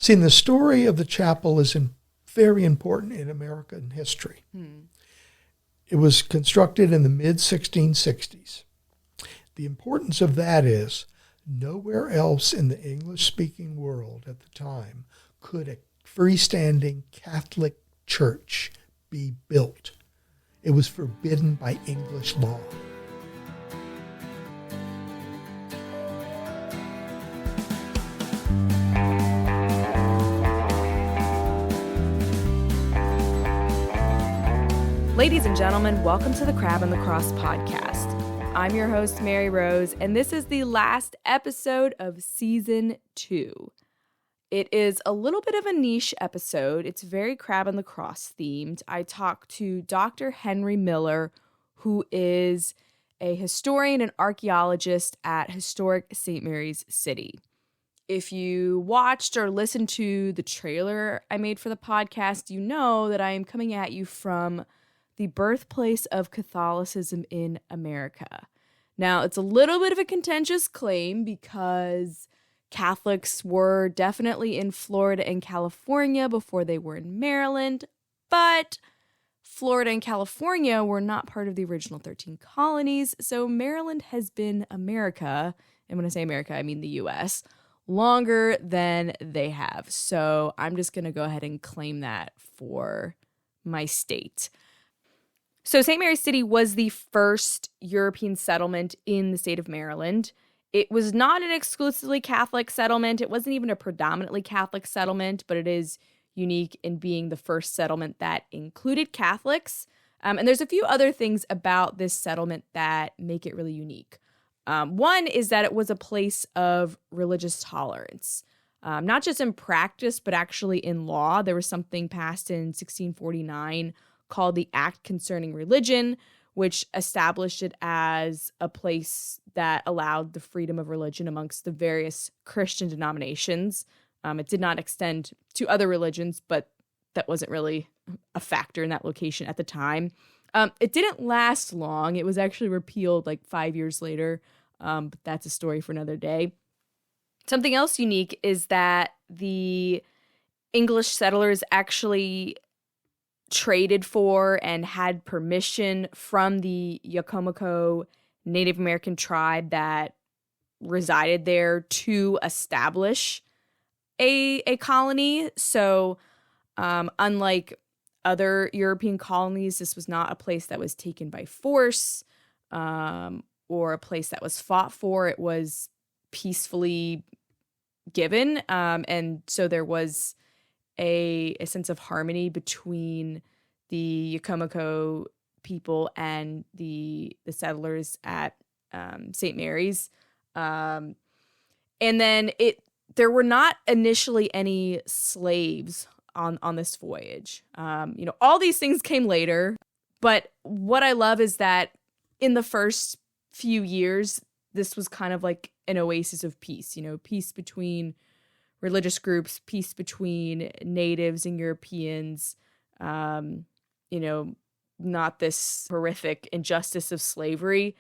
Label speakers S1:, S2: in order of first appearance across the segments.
S1: See, the story of the chapel is very important in American history. It was constructed in the mid-1660s. The importance of that is nowhere else in the English-speaking world at the time could a freestanding Catholic church be built. It was forbidden by English law.
S2: Ladies and gentlemen, welcome to the Crab and the Cross podcast. I'm your host, Mary Rose, and this is the last episode of Season 2. It is a little bit of a niche episode. It's very Crab and the Cross themed. I talked to Dr. Henry Miller, who is a historian and archaeologist at Historic St. Mary's City. If you watched or listened to the trailer I made for the podcast, you know that I am coming at you from the birthplace of Catholicism in America. Now, it's a little bit of a contentious claim because Catholics were definitely in Florida and California before they were in Maryland, but Florida and California were not part of the original 13 colonies, so Maryland has been America, and when I say America, I mean the U.S., longer than they have. So I'm just going to go ahead and claim that for my state. So St. Mary's City was the first European settlement in the state of Maryland. It was not an exclusively Catholic settlement. It wasn't even a predominantly Catholic settlement, but it is unique in being the first settlement that included Catholics. And there's a few other things about this settlement that make it really unique. One is that it was a place of religious tolerance, not just in practice, but actually in law. There was something passed in 1649 called the Act Concerning Religion, which established it as a place that allowed the freedom of religion amongst the various Christian denominations. It did not extend to other religions, but that wasn't really a factor in that location at the time. It didn't last long. It was actually repealed like 5 years later, but that's a story for another day. Something else unique is that the English settlers actually traded for and had permission from the Yaocomico Native American tribe that resided there to establish a colony. So unlike other European colonies, this was not a place that was taken by force or a place that was fought for. It was peacefully given. And so there was a sense of harmony between the Yaocomico people and the settlers at St. Mary's. And then there were not initially any slaves on this voyage. All these things came later, but what I love is that in the first few years, this was kind of like an oasis of peace, peace between religious groups, peace between natives and Europeans, not this horrific injustice of slavery.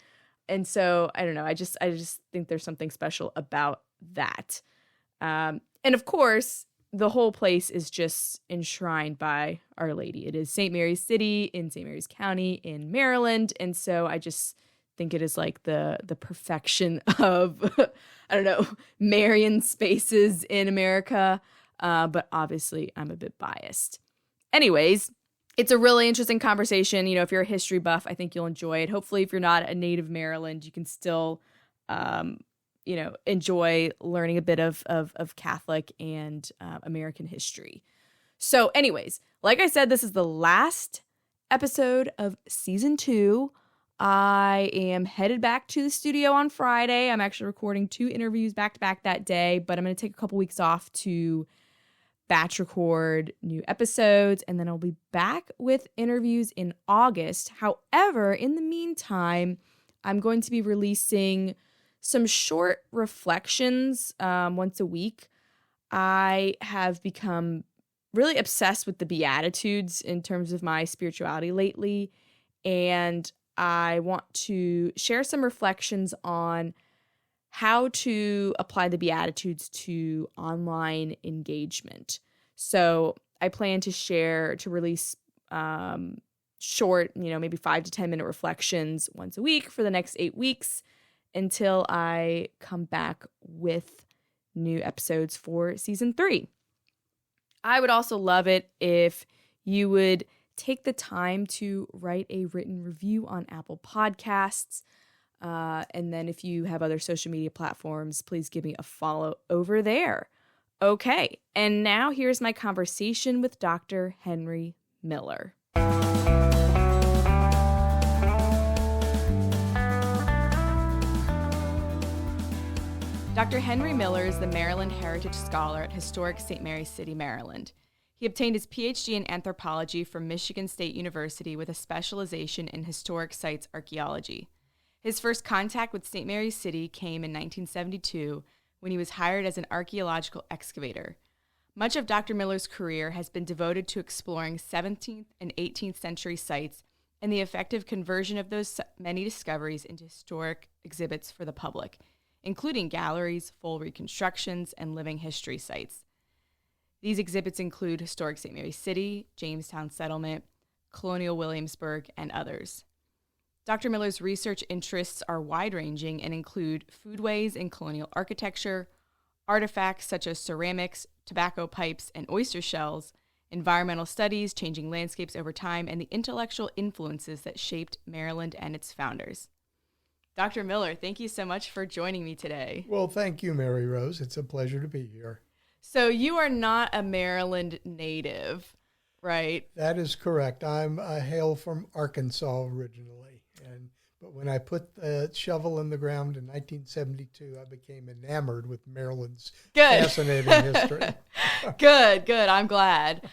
S2: And so, I don't know, I just think there's something special about that. And of course, the whole place is just enshrined by Our Lady. It is St. Mary's City in St. Mary's County in Maryland. And so I just think it is like the perfection of, Marian spaces in America. But obviously I'm a bit biased. Anyways, it's a really interesting conversation. If you're a history buff, I think you'll enjoy it. Hopefully, if you're not a native Maryland, you can still, enjoy learning a bit of Catholic and American history. So anyways, like I said, this is the last episode of season 2. I am headed back to the studio on Friday. I'm actually recording 2 interviews back to back that day, but I'm going to take a couple weeks off to batch record new episodes, and then I'll be back with interviews in August. However, in the meantime, I'm going to be releasing some short reflections once a week. I have become really obsessed with the Beatitudes in terms of my spirituality lately, and I want to share some reflections on how to apply the Beatitudes to online engagement. So I plan to release short, maybe 5 to 10 minute reflections once a week for the next 8 weeks until I come back with new episodes for season 3. I would also love it if you would take the time to write a written review on Apple Podcasts. And then if you have other social media platforms, please give me a follow over there. Okay, and now here's my conversation with Dr. Henry Miller. Dr. Henry Miller is the Maryland Heritage Scholar at Historic St. Mary's City, Maryland. He obtained his Ph.D. in Anthropology from Michigan State University with a specialization in Historic Sites Archeology. His first contact with St. Mary's City came in 1972 when he was hired as an archaeological excavator. Much of Dr. Miller's career has been devoted to exploring 17th and 18th century sites and the effective conversion of those many discoveries into historic exhibits for the public, including galleries, full reconstructions, and living history sites. These exhibits include Historic St. Mary's City, Jamestown Settlement, Colonial Williamsburg, and others. Dr. Miller's research interests are wide-ranging and include foodways in colonial architecture, artifacts such as ceramics, tobacco pipes, and oyster shells, environmental studies, changing landscapes over time, and the intellectual influences that shaped Maryland and its founders. Dr. Miller, thank you so much for joining me today.
S1: Well, thank you, Mary Rose. It's a pleasure to be here.
S2: So you are not a Maryland native, right?
S1: That is correct. I hail from Arkansas originally. But when I put the shovel in the ground in 1972, I became enamored with Maryland's fascinating history.
S2: Good. I'm glad.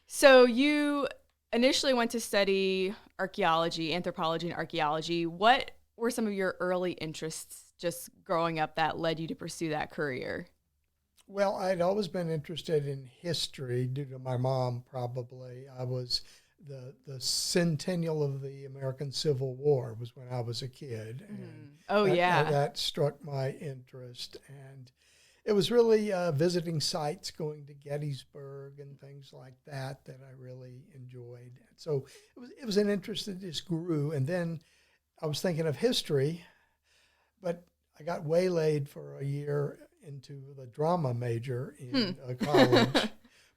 S2: So you initially went to study archaeology, anthropology and archaeology. What were some of your early interests just growing up that led you to pursue that career?
S1: Well, I'd always been interested in history due to my mom, probably. I was the centennial of the American Civil War was when I was a kid. And that struck my interest. And it was really visiting sites, going to Gettysburg and things like that I really enjoyed. So it was an interest that just grew. And then I was thinking of history, but I got waylaid for a year into the drama major in college.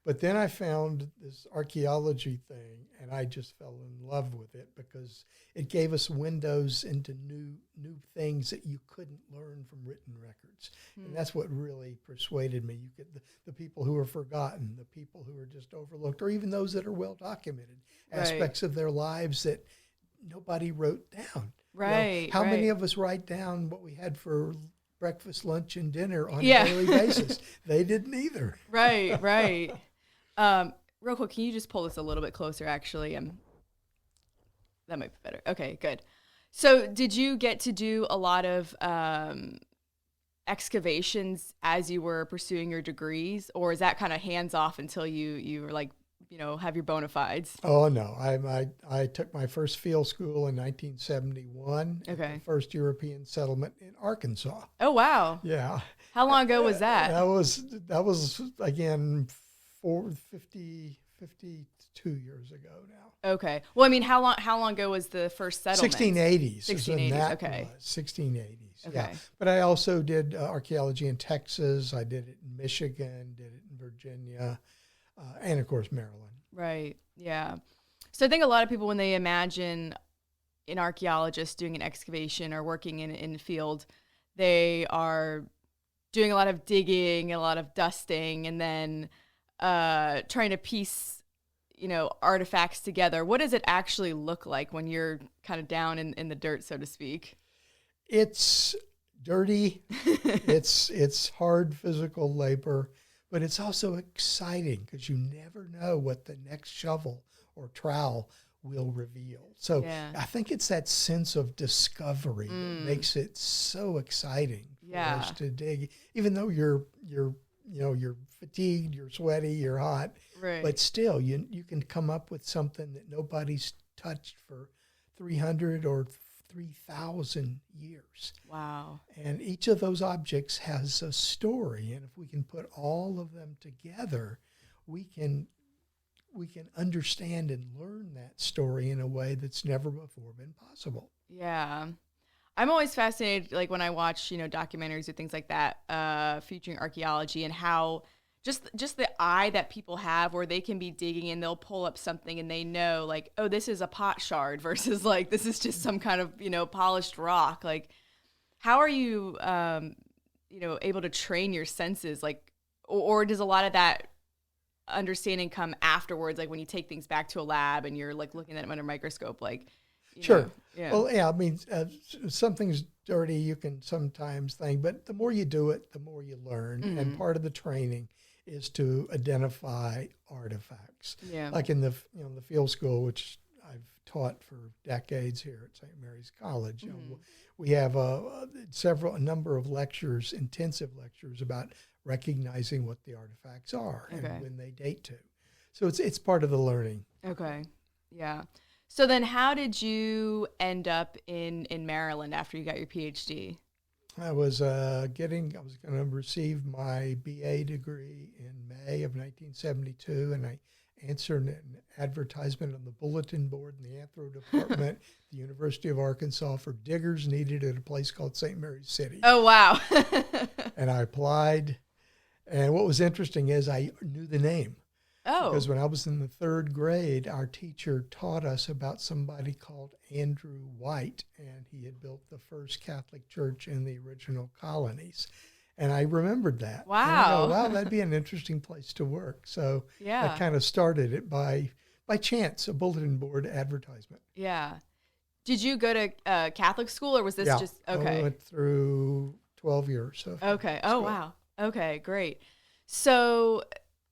S1: But then I found this archaeology thing, and I just fell in love with it because it gave us windows into new things that you couldn't learn from written records. And that's what really persuaded me. You get the people who are forgotten, the people who are just overlooked, or even those that are well documented, aspects of their lives that nobody wrote down.
S2: Right.
S1: How many of us write down what we had for breakfast, lunch, and dinner on a daily basis? They didn't either.
S2: Right. Real quick, can you just pull this a little bit closer, actually? That might be better. Okay, good. So did you get to do a lot of excavations as you were pursuing your degrees, or is that kind of hands-off until you were like, have your bona fides?
S1: Oh, no. I took my first field school in 1971.
S2: Okay.
S1: The first European settlement in Arkansas.
S2: Oh, wow.
S1: Yeah.
S2: How long ago was that?
S1: That was again, 52 years ago now.
S2: Okay. Well, I mean, how long ago was the first settlement?
S1: 1680s.
S2: 1680s, okay.
S1: 1680s,
S2: okay.
S1: Yeah. But I also did archaeology in Texas. I did it in Michigan, did it in Virginia, and, of course, Maryland.
S2: Right, yeah. So I think a lot of people, when they imagine an archaeologist doing an excavation or working in the field, they are doing a lot of digging, a lot of dusting, and then trying to piece, artifacts together. What does it actually look like when you're kind of down in the dirt, so to speak?
S1: It's dirty. It's hard physical labor, but it's also exciting because you never know what the next shovel or trowel will reveal. So I think it's that sense of discovery that makes it so exciting for us to dig, even though you're fatigued, you're sweaty, you're hot,
S2: right.
S1: But still you can come up with something that nobody's touched for 300 or 3,000 years.
S2: Wow.
S1: And each of those objects has a story. And if we can put all of them together, we can understand and learn that story in a way that's never before been possible.
S2: Yeah. I'm always fascinated, like when I watch, documentaries or things like that, featuring archaeology and how just the eye that people have where they can be digging and they'll pull up something and they know like, oh, this is a pot shard versus like, this is just some kind of, polished rock. Like, how are you, able to train your senses? Like, or does a lot of that understanding come afterwards? Like when you take things back to a lab and you're like looking at them under a microscope, like,
S1: Sure.
S2: Yeah.
S1: Well, yeah, I mean, something's dirty, you can sometimes think, but the more you do it, the more you learn.
S2: Mm-hmm.
S1: And part of the training is to identify artifacts.
S2: Yeah.
S1: Like in the field school, which I've taught for decades here at St. Mary's College,
S2: Mm-hmm.
S1: we have a number of lectures, intensive lectures about recognizing what the artifacts are
S2: Okay.
S1: and when they date to. So it's part of the learning.
S2: Okay. Yeah. So then how did you end up in Maryland after you got your Ph.D.?
S1: I was going to receive my BA degree in May of 1972, and I answered an advertisement on the bulletin board in the Anthro department at the University of Arkansas for diggers needed at a place called St. Mary's City.
S2: Oh, wow.
S1: And I applied, and what was interesting is I knew the name.
S2: Oh.
S1: Because when I was in the third grade, our teacher taught us about somebody called Andrew White, and he had built the first Catholic church in the original colonies. And I remembered that.
S2: Wow.
S1: And I go, wow, that'd be an interesting place to work. So
S2: Yeah.
S1: I kind of started it by chance, a bulletin board advertisement.
S2: Yeah. Did you go to Catholic school or was this just, okay.
S1: I went through 12 years. So
S2: Okay. Oh, wow. Okay, great. So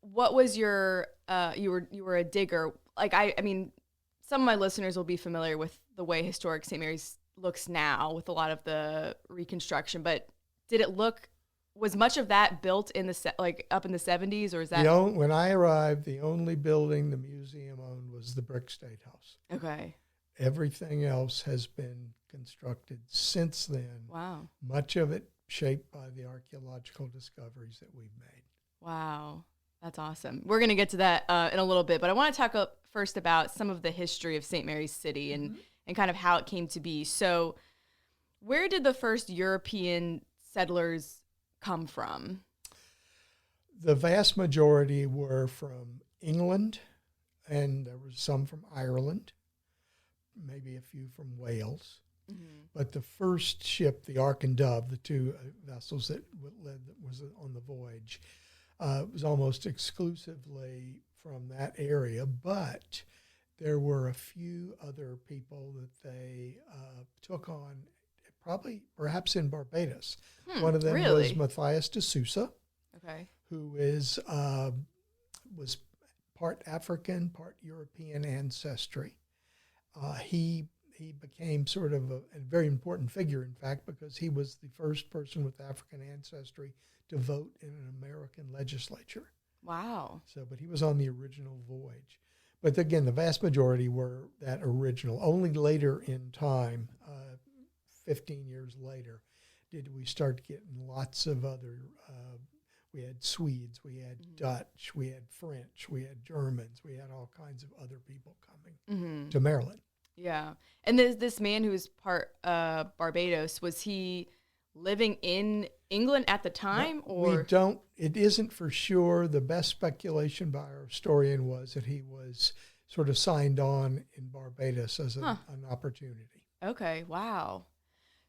S2: what was your, you were a digger. Like, I mean, some of my listeners will be familiar with the way historic St. Mary's looks now with a lot of the reconstruction, but was much of that built in up in the 70s, or is that?
S1: When I arrived, the only building the museum owned was the brick State House.
S2: Okay.
S1: Everything else has been constructed since then.
S2: Wow.
S1: Much of it shaped by the archaeological discoveries that we've made.
S2: Wow. That's awesome. We're going to get to that in a little bit, but I want to talk first about some of the history of St. Mary's City and kind of how it came to be. So where did the first European settlers come from?
S1: The vast majority were from England, and there was some from Ireland, maybe a few from Wales. Mm-hmm. But the first ship, the Ark and Dove, the two vessels that was on the voyage, was almost exclusively from that area, but there were a few other people that they took on, perhaps in Barbados. One of them was Matthias de Sousa, who was part African, part European ancestry. He became sort of a very important figure, in fact, because he was the first person with African ancestry to vote in an American legislature.
S2: Wow.
S1: But he was on the original voyage. But again, the vast majority were that original. Only later in time, 15 years later, did we start getting lots of other, we had Swedes, we had Dutch, we had French, we had Germans, we had all kinds of other people coming to Maryland.
S2: Yeah. And this man who was part Barbados, was he living in England at the time?
S1: No,
S2: or
S1: it isn't for sure. The best speculation by our historian was that he was sort of signed on in Barbados as an opportunity.
S2: Okay, wow.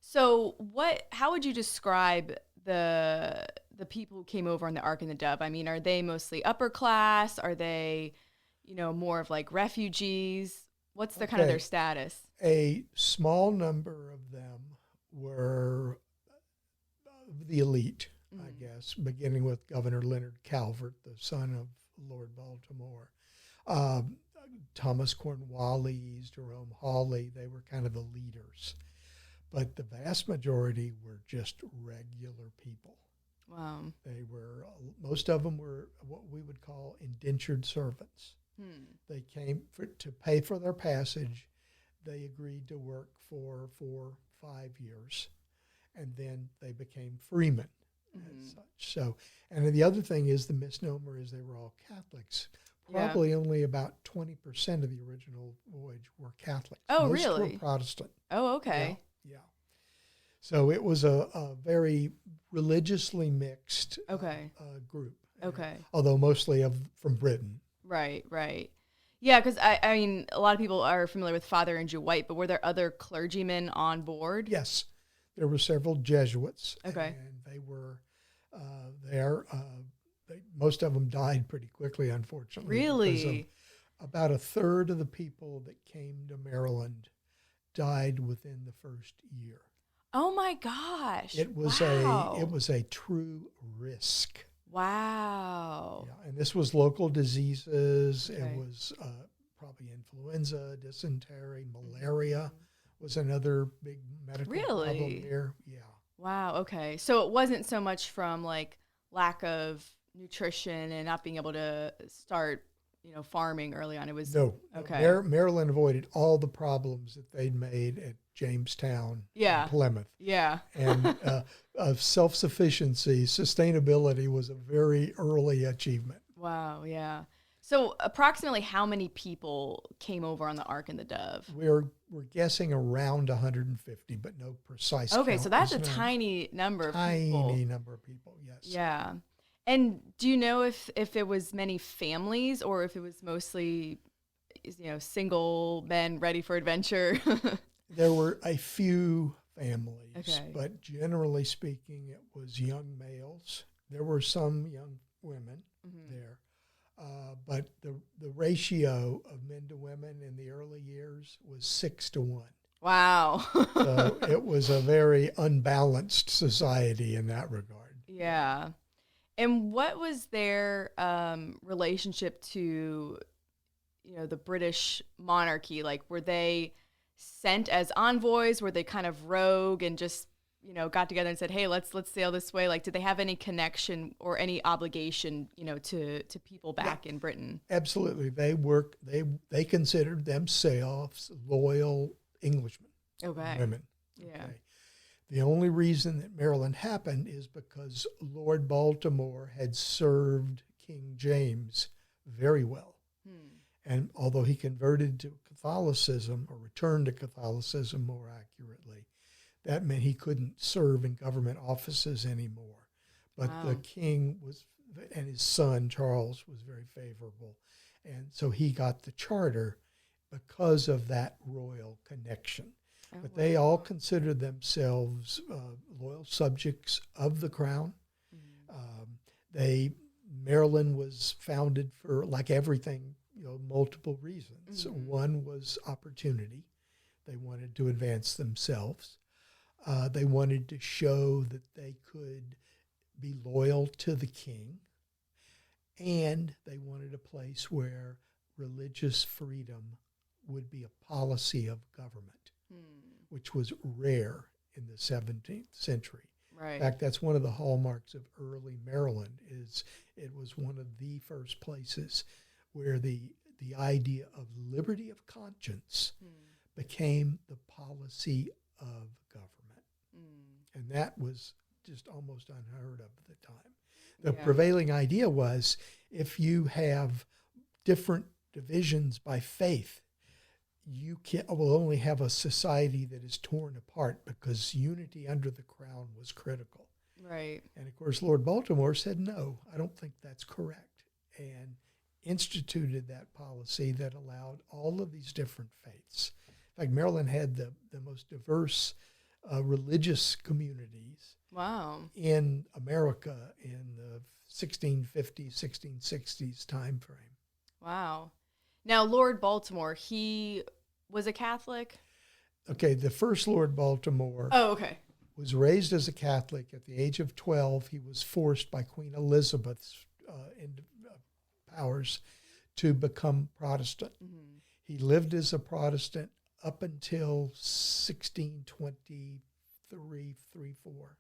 S2: So how would you describe the people who came over on the Ark and the Dove? I mean, are they mostly upper class? Are they, more of like refugees? What's kind of their status?
S1: A small number of them were the elite, I guess, beginning with Governor Leonard Calvert, the son of Lord Baltimore. Thomas Cornwallis, Jerome Hawley, they were kind of the leaders. But the vast majority were just regular people.
S2: Wow.
S1: Most of them were what we would call indentured servants. They came to pay for their passage. they agreed to work for 5 years, and then they became freemen as such. So, and the other thing is the misnomer is they were all Catholics. Probably only about 20% of the original voyage were Catholics.
S2: Oh,
S1: Most
S2: really?
S1: were Protestant.
S2: Oh, okay.
S1: Yeah. So it was a very religiously mixed group.
S2: Okay.
S1: Although mostly from Britain.
S2: Right, right. Yeah, because I mean, a lot of people are familiar with Father Andrew White, but were there other clergymen on board?
S1: Yes. There were several Jesuits.
S2: Okay.
S1: And they were there. Most of them died pretty quickly, unfortunately.
S2: Really?
S1: About a third of the people that came to Maryland died within the first year.
S2: Oh my gosh!
S1: It was a true risk.
S2: Wow.
S1: Yeah, and this was local diseases.
S2: Okay.
S1: It was probably influenza, dysentery, malaria was another big medical problem here. Yeah.
S2: Wow. Okay. So it wasn't so much from like lack of nutrition and not being able to start, farming early on. It was
S1: okay. Maryland avoided all the problems that they'd made at Jamestown, and Plymouth.
S2: Yeah.
S1: And of self-sufficiency, sustainability was a very early achievement.
S2: Wow. Yeah. So approximately how many people came over on the Ark and the Dove?
S1: We're guessing around 150, but no precise count.
S2: Okay, so that's a tiny number of people.
S1: Tiny number of people, yes.
S2: Yeah. And do you know if it was many families or if it was mostly, single men ready for adventure?
S1: There were a few families,
S2: Okay.
S1: but generally speaking, it was young males. There were some young women there. But the ratio of men to women in the early years was 6 to 1.
S2: Wow.
S1: So it was a very unbalanced society in that regard.
S2: Yeah. And what was their relationship to, the British monarchy? Like, were they sent as envoys? Were they kind of rogue and just, got together and said, hey, let's sail this way? Like, did they have any connection or any obligation, to people back in Britain?
S1: Absolutely. They considered themselves loyal Englishmen.
S2: Okay.
S1: Women.
S2: Yeah.
S1: Okay. The only reason that Maryland happened is because Lord Baltimore had served King James very well. And although he converted to Catholicism, or returned to Catholicism more accurately, that meant he couldn't serve in government offices anymore. But the king and his son, Charles, was very favorable. And so he got the charter because of that royal connection. But they all considered themselves loyal subjects of the crown. Maryland was founded for, like everything, multiple reasons. One was opportunity. They wanted to advance themselves. They wanted to show that they could be loyal to the king. And they wanted a place where religious freedom would be a policy of government, which was rare in the 17th century.
S2: Right.
S1: In fact, that's one of the hallmarks of early Maryland, is it was one of the first places where the idea of liberty of conscience became the policy of government. And that was just almost unheard of at the time. The prevailing idea was, if you have different divisions by faith, you will only have a society that is torn apart, because unity under the crown was critical.
S2: Right.
S1: And of course, Lord Baltimore said, no, I don't think that's correct, and instituted that policy that allowed all of these different faiths. In fact, Maryland had the most diverse religious communities in America in the 1650s, 1660s time frame.
S2: Wow. Now, Lord Baltimore, he was a Catholic?
S1: Okay, the first Lord Baltimore was raised as a Catholic. At the age of 12, he was forced by Queen Elizabeth's powers to become Protestant. He lived as a Protestant up until 1624.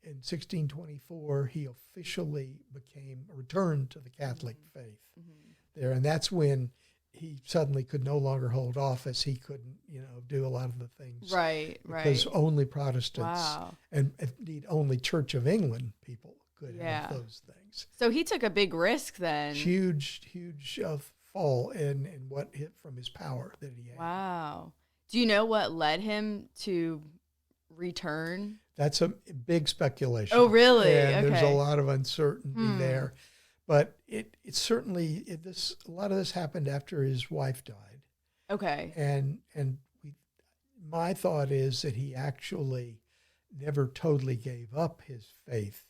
S1: In 1624, he officially returned to the Catholic faith there. And that's when he suddenly could no longer hold office. He couldn't, do a lot of the things.
S2: Right.
S1: Because only Protestants and indeed only Church of England people could have those things.
S2: So he took a big risk then.
S1: Huge fall in what hit from his power that he had.
S2: Wow. Do you know what led him to return?
S1: That's a big speculation.
S2: Oh, really?
S1: And there's a lot of uncertainty there. But it certainly, a lot of this happened after his wife died.
S2: Okay.
S1: And my thought is that he actually never totally gave up his faith,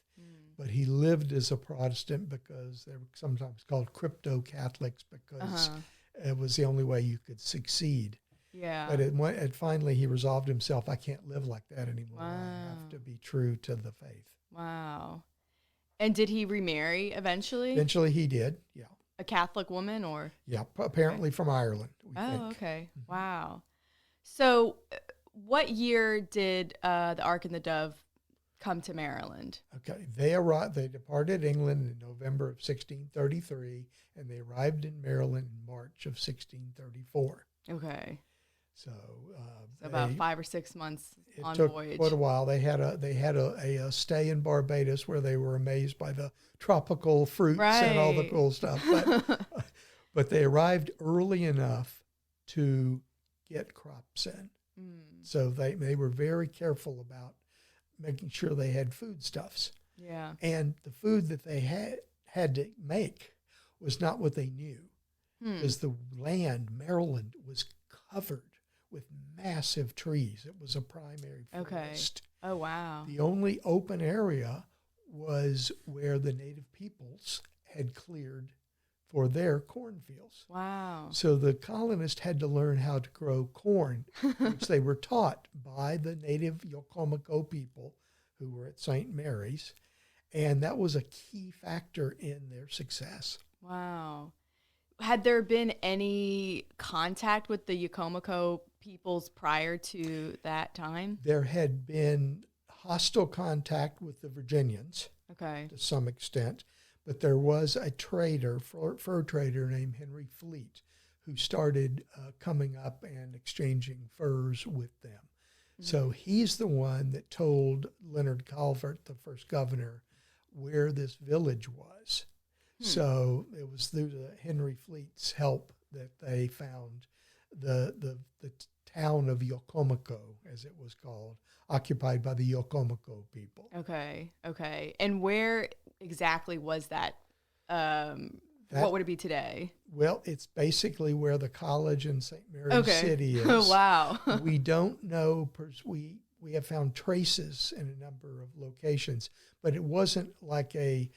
S1: but he lived as a Protestant because they were sometimes called crypto-Catholics because it was the only way you could succeed.
S2: Yeah.
S1: But finally he resolved himself, I can't live like that anymore.
S2: Wow.
S1: I have to be true to the faith.
S2: Wow. And did he remarry eventually?
S1: Eventually he did, yeah.
S2: A Catholic woman or?
S1: Yeah, apparently from Ireland, we think.
S2: Okay. Mm-hmm. Wow. So what year did the Ark and the Dove come to Maryland?
S1: Okay, they departed England in November of 1633, and they arrived in Maryland in March of 1634.
S2: Okay.
S1: So
S2: about 5 or 6 months on
S1: took
S2: voyage.
S1: Quite a while. They had a stay in Barbados where they were amazed by the tropical fruits and all the cool stuff. But they arrived early enough to get crops in. So they were very careful about making sure they had foodstuffs.
S2: Yeah.
S1: And the food that they had to make was not what they knew. Because the land, Maryland, was covered with massive trees. It was a primary forest.
S2: Oh, wow.
S1: The only open area was where the native peoples had cleared for their cornfields.
S2: Wow.
S1: So the colonists had to learn how to grow corn, which they were taught by the native Yaocomico people who were at St. Mary's. And that was a key factor in their success.
S2: Wow. Had there been any contact with the Yaocomico peoples prior to that time?
S1: There had been hostile contact with the Virginians to some extent, but there was a trader, fur trader named Henry Fleet, who started coming up and exchanging furs with them. So he's the one that told Leonard Calvert, the first governor, where this village was. So it was through Henry Fleet's help that they found the town of Yaocomico, as it was called, occupied by the Yaocomico people.
S2: Okay. And where exactly was that? What would it be today?
S1: Well, it's basically where the college in St. Mary's City is.
S2: Wow.
S1: We don't know. We have found traces in a number of locations, but it wasn't like a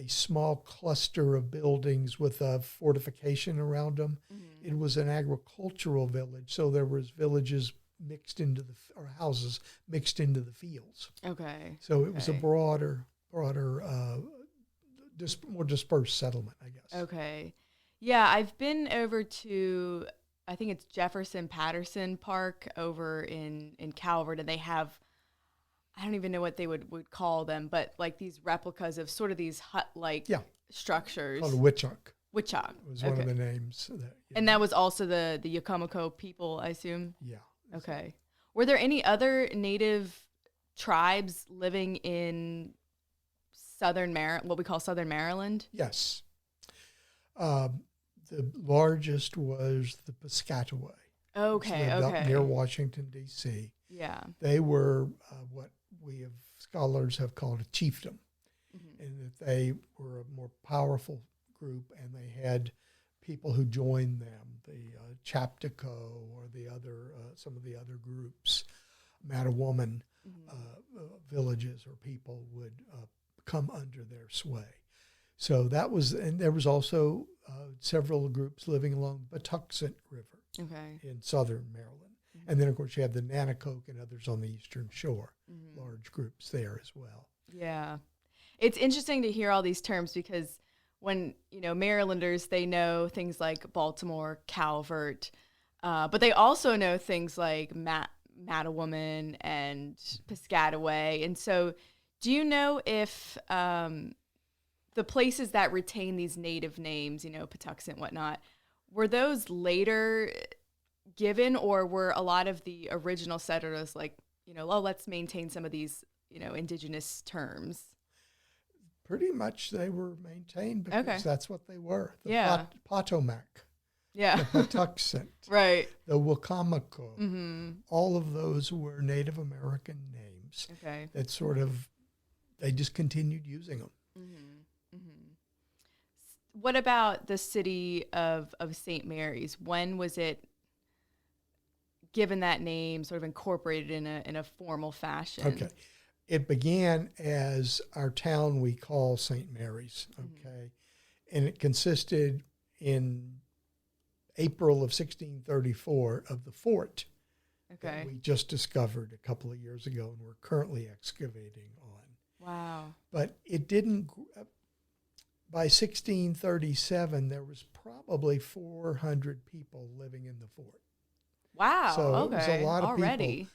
S1: small cluster of buildings with a fortification around them. It was an agricultural village, so there was villages mixed into or houses mixed into the fields.
S2: Okay.
S1: So it was a broader, more dispersed settlement, I guess.
S2: Okay. Yeah, I've been over to, I think it's Jefferson Patterson Park over in Calvert, and they have, I don't even know what they would call them, but like these replicas of sort of these hut-like structures.
S1: Called a Witchock.
S2: Witchock.
S1: Was one of the names.
S2: And that was also the Yaocomico people, I assume?
S1: Yeah.
S2: Okay. Were there any other native tribes living in southern Maryland, what we call southern Maryland?
S1: Yes. The largest was the Piscataway.
S2: Okay.
S1: Up near Washington, D.C.
S2: Yeah.
S1: They were what scholars have called a chiefdom, and that they were a more powerful group, and they had people who joined them, the Chaptico or the other, some of the other groups, Mattawoman villages or people would come under their sway. So that was, and there was also several groups living along the Patuxent River in southern Maryland. And then, of course, you have the Nanticoke and others on the eastern shore, large groups there as well.
S2: Yeah. It's interesting to hear all these terms because when, Marylanders, they know things like Baltimore, Calvert, but they also know things like Mattawoman and Piscataway. And so do you know if the places that retain these native names, Patuxent, whatnot, Were those later given, or were a lot of the original settlers like, let's maintain some of these, indigenous terms?
S1: Pretty much they were maintained because that's what they were. The Potomac.
S2: Yeah.
S1: The Patuxent.
S2: Right.
S1: The Yaocomico. All of those were Native American names.
S2: Okay.
S1: That sort of, they just continued using them.
S2: What about the city of St. Mary's? When was it given that name, sort of incorporated in a formal fashion?
S1: Okay. It began as our town we call St. Mary's, okay? And it consisted in April of 1634 of the fort that we just discovered a couple of years ago and we're currently excavating on.
S2: Wow.
S1: But it didn't, by 1637, there was probably 400 people living in the fort.
S2: Wow.
S1: So it was a lot of
S2: already.
S1: people.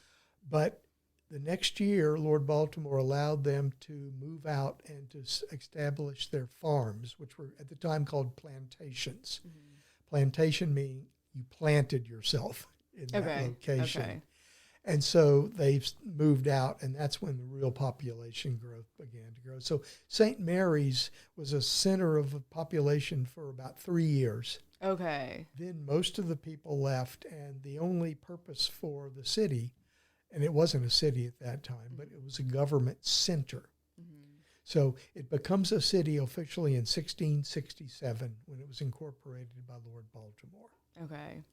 S1: But the next year, Lord Baltimore allowed them to move out and to establish their farms, which were at the time called plantations. Plantation meaning you planted yourself in that location.
S2: Okay.
S1: And so they've moved out, and that's when the real population growth began to grow. So St. Mary's was a center of a population for about 3 years.
S2: Okay.
S1: Then most of the people left, and the only purpose for the city, and it wasn't a city at that time, but it was a government center. So it becomes a city officially in 1667 when it was incorporated by Lord Baltimore.
S2: Okay.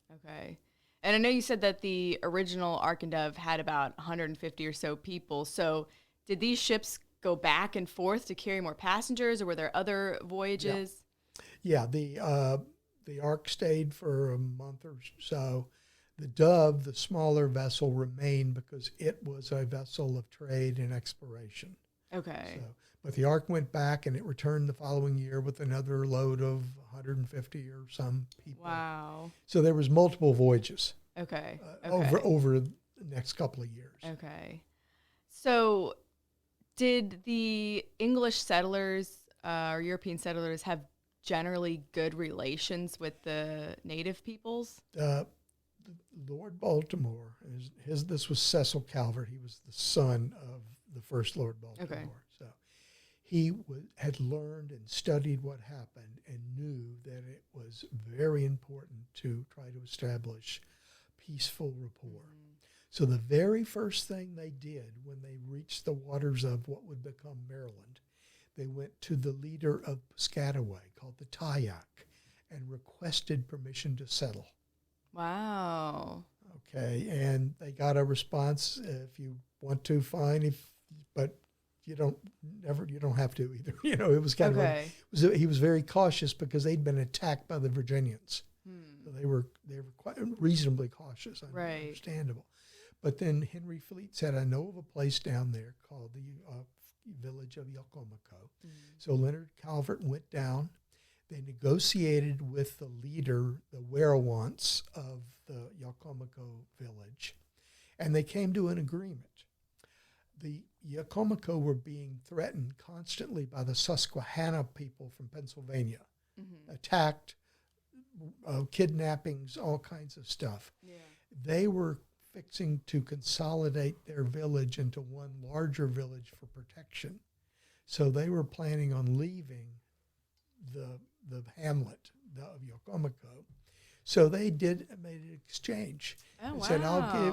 S2: And I know you said that the original Ark and Dove had about 150 or so people. So did these ships go back and forth to carry more passengers, or were there other voyages?
S1: Yeah, the Ark stayed for a month or so. The Dove, the smaller vessel, remained because it was a vessel of trade and exploration.
S2: Okay.
S1: So, but the Ark went back and it returned the following year with another load of 150 or some people.
S2: Wow.
S1: So there was multiple voyages.
S2: Okay.
S1: Over the next couple of years.
S2: Okay. So did the English settlers or European settlers have generally good relations with the native peoples?
S1: Lord Baltimore, this was Cecil Calvert. He was the son of the first Lord Baltimore.
S2: Okay.
S1: So he had learned and studied what happened and knew that it was very important to try to establish peaceful rapport. So the very first thing they did when they reached the waters of what would become Maryland, they went to the leader of Piscataway, called the Tayac, and requested permission to settle.
S2: Wow.
S1: Okay, and they got a response. If you want to, fine. But you don't have to either. It was kind of he was very cautious because they'd been attacked by the Virginians. So they were quite reasonably cautious. Understandable. But then Henry Fleet said, "I know of a place down there called the village of Yaocomico." So Leonard Calvert went down. They negotiated with the leader, the werewants of the Yaocomico village, and they came to an agreement. The Yaocomico were being threatened constantly by the Susquehanna people from Pennsylvania, attacked, kidnappings, all kinds of stuff. Yeah. They were fixing to consolidate their village into one larger village for protection. So they were planning on leaving the hamlet of Yaocomico. So they made an exchange.
S2: Oh, wow.
S1: Said,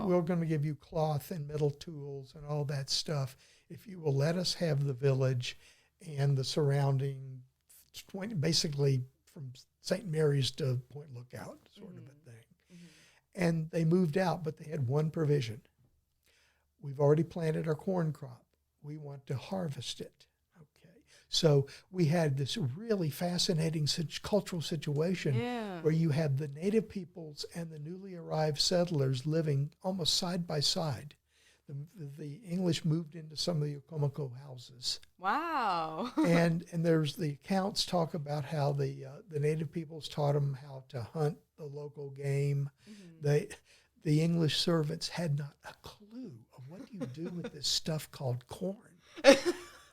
S1: we're going to give you cloth and metal tools and all that stuff if you will let us have the village and the surrounding, basically from St. Mary's to Point Lookout sort of a thing. And they moved out, but they had one provision. We've already planted our corn crop. We want to harvest it. So we had this really fascinating cultural situation where you had the native peoples and the newly arrived settlers living almost side by side. The English moved into some of the Yaocomico houses.
S2: Wow.
S1: and there's the accounts talk about how the native peoples taught them how to hunt the local game. The English servants had not a clue of what do you do with this stuff called corn.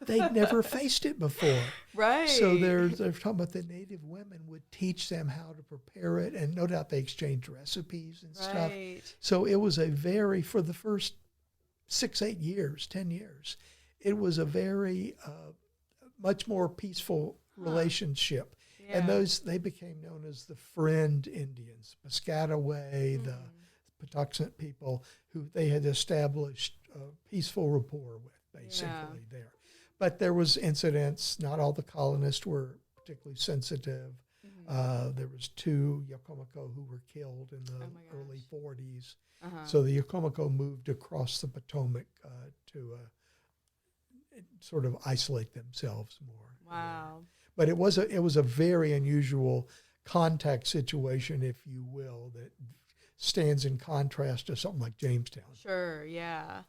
S1: they'd never faced it before.
S2: Right.
S1: So they're talking about the native women would teach them how to prepare it, and no doubt they exchanged recipes and stuff. So it was for the first 6, 8 years, 10 years, it was a very much more peaceful relationship. Yeah. And they became known as the Friend Indians, Piscataway, the Patuxent people, who they had established a peaceful rapport with, basically, there. But there was incidents. Not all the colonists were particularly sensitive. There was 2 Yaocomico who were killed in the early 40s. So the Yaocomico moved across the Potomac to sort of isolate themselves more.
S2: Wow.
S1: But it was a very unusual contact situation, if you will, that stands in contrast to something like Jamestown.
S2: Sure, yeah.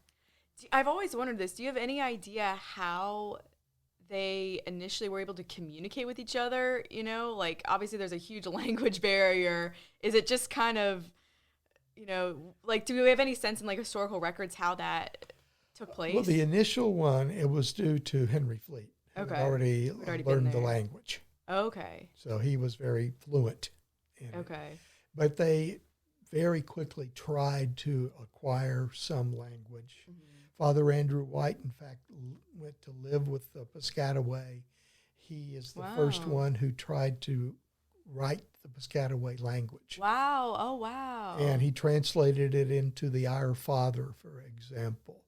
S2: I've always wondered this. Do you have any idea how they initially were able to communicate with each other? You know, like obviously there's a huge language barrier. Is it just kind of, you know, like do we have any sense in like historical records how that took place?
S1: Well, the initial one, it was due to Henry Fleet. Who had already learned the language.
S2: Okay.
S1: So he was very fluent in it. But they very quickly tried to acquire some language. Father Andrew White, in fact, went to live with the Piscataway. He is the first one who tried to write the Piscataway language.
S2: Wow. Oh, wow.
S1: And he translated it into the Our Father, for example.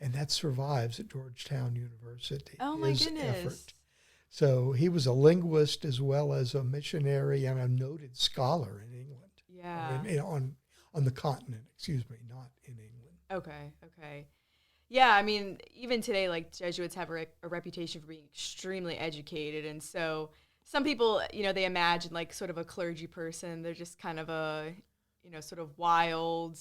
S1: And that survives at Georgetown University.
S2: Oh, my goodness. Effort.
S1: So he was a linguist as well as a missionary and a noted scholar in England.
S2: Yeah.
S1: On the continent, not in England.
S2: Okay. Yeah, I mean, even today, like Jesuits have a reputation for being extremely educated. And so some people, you know, they imagine like sort of a clergy person. They're just kind of a, you know, sort of wild,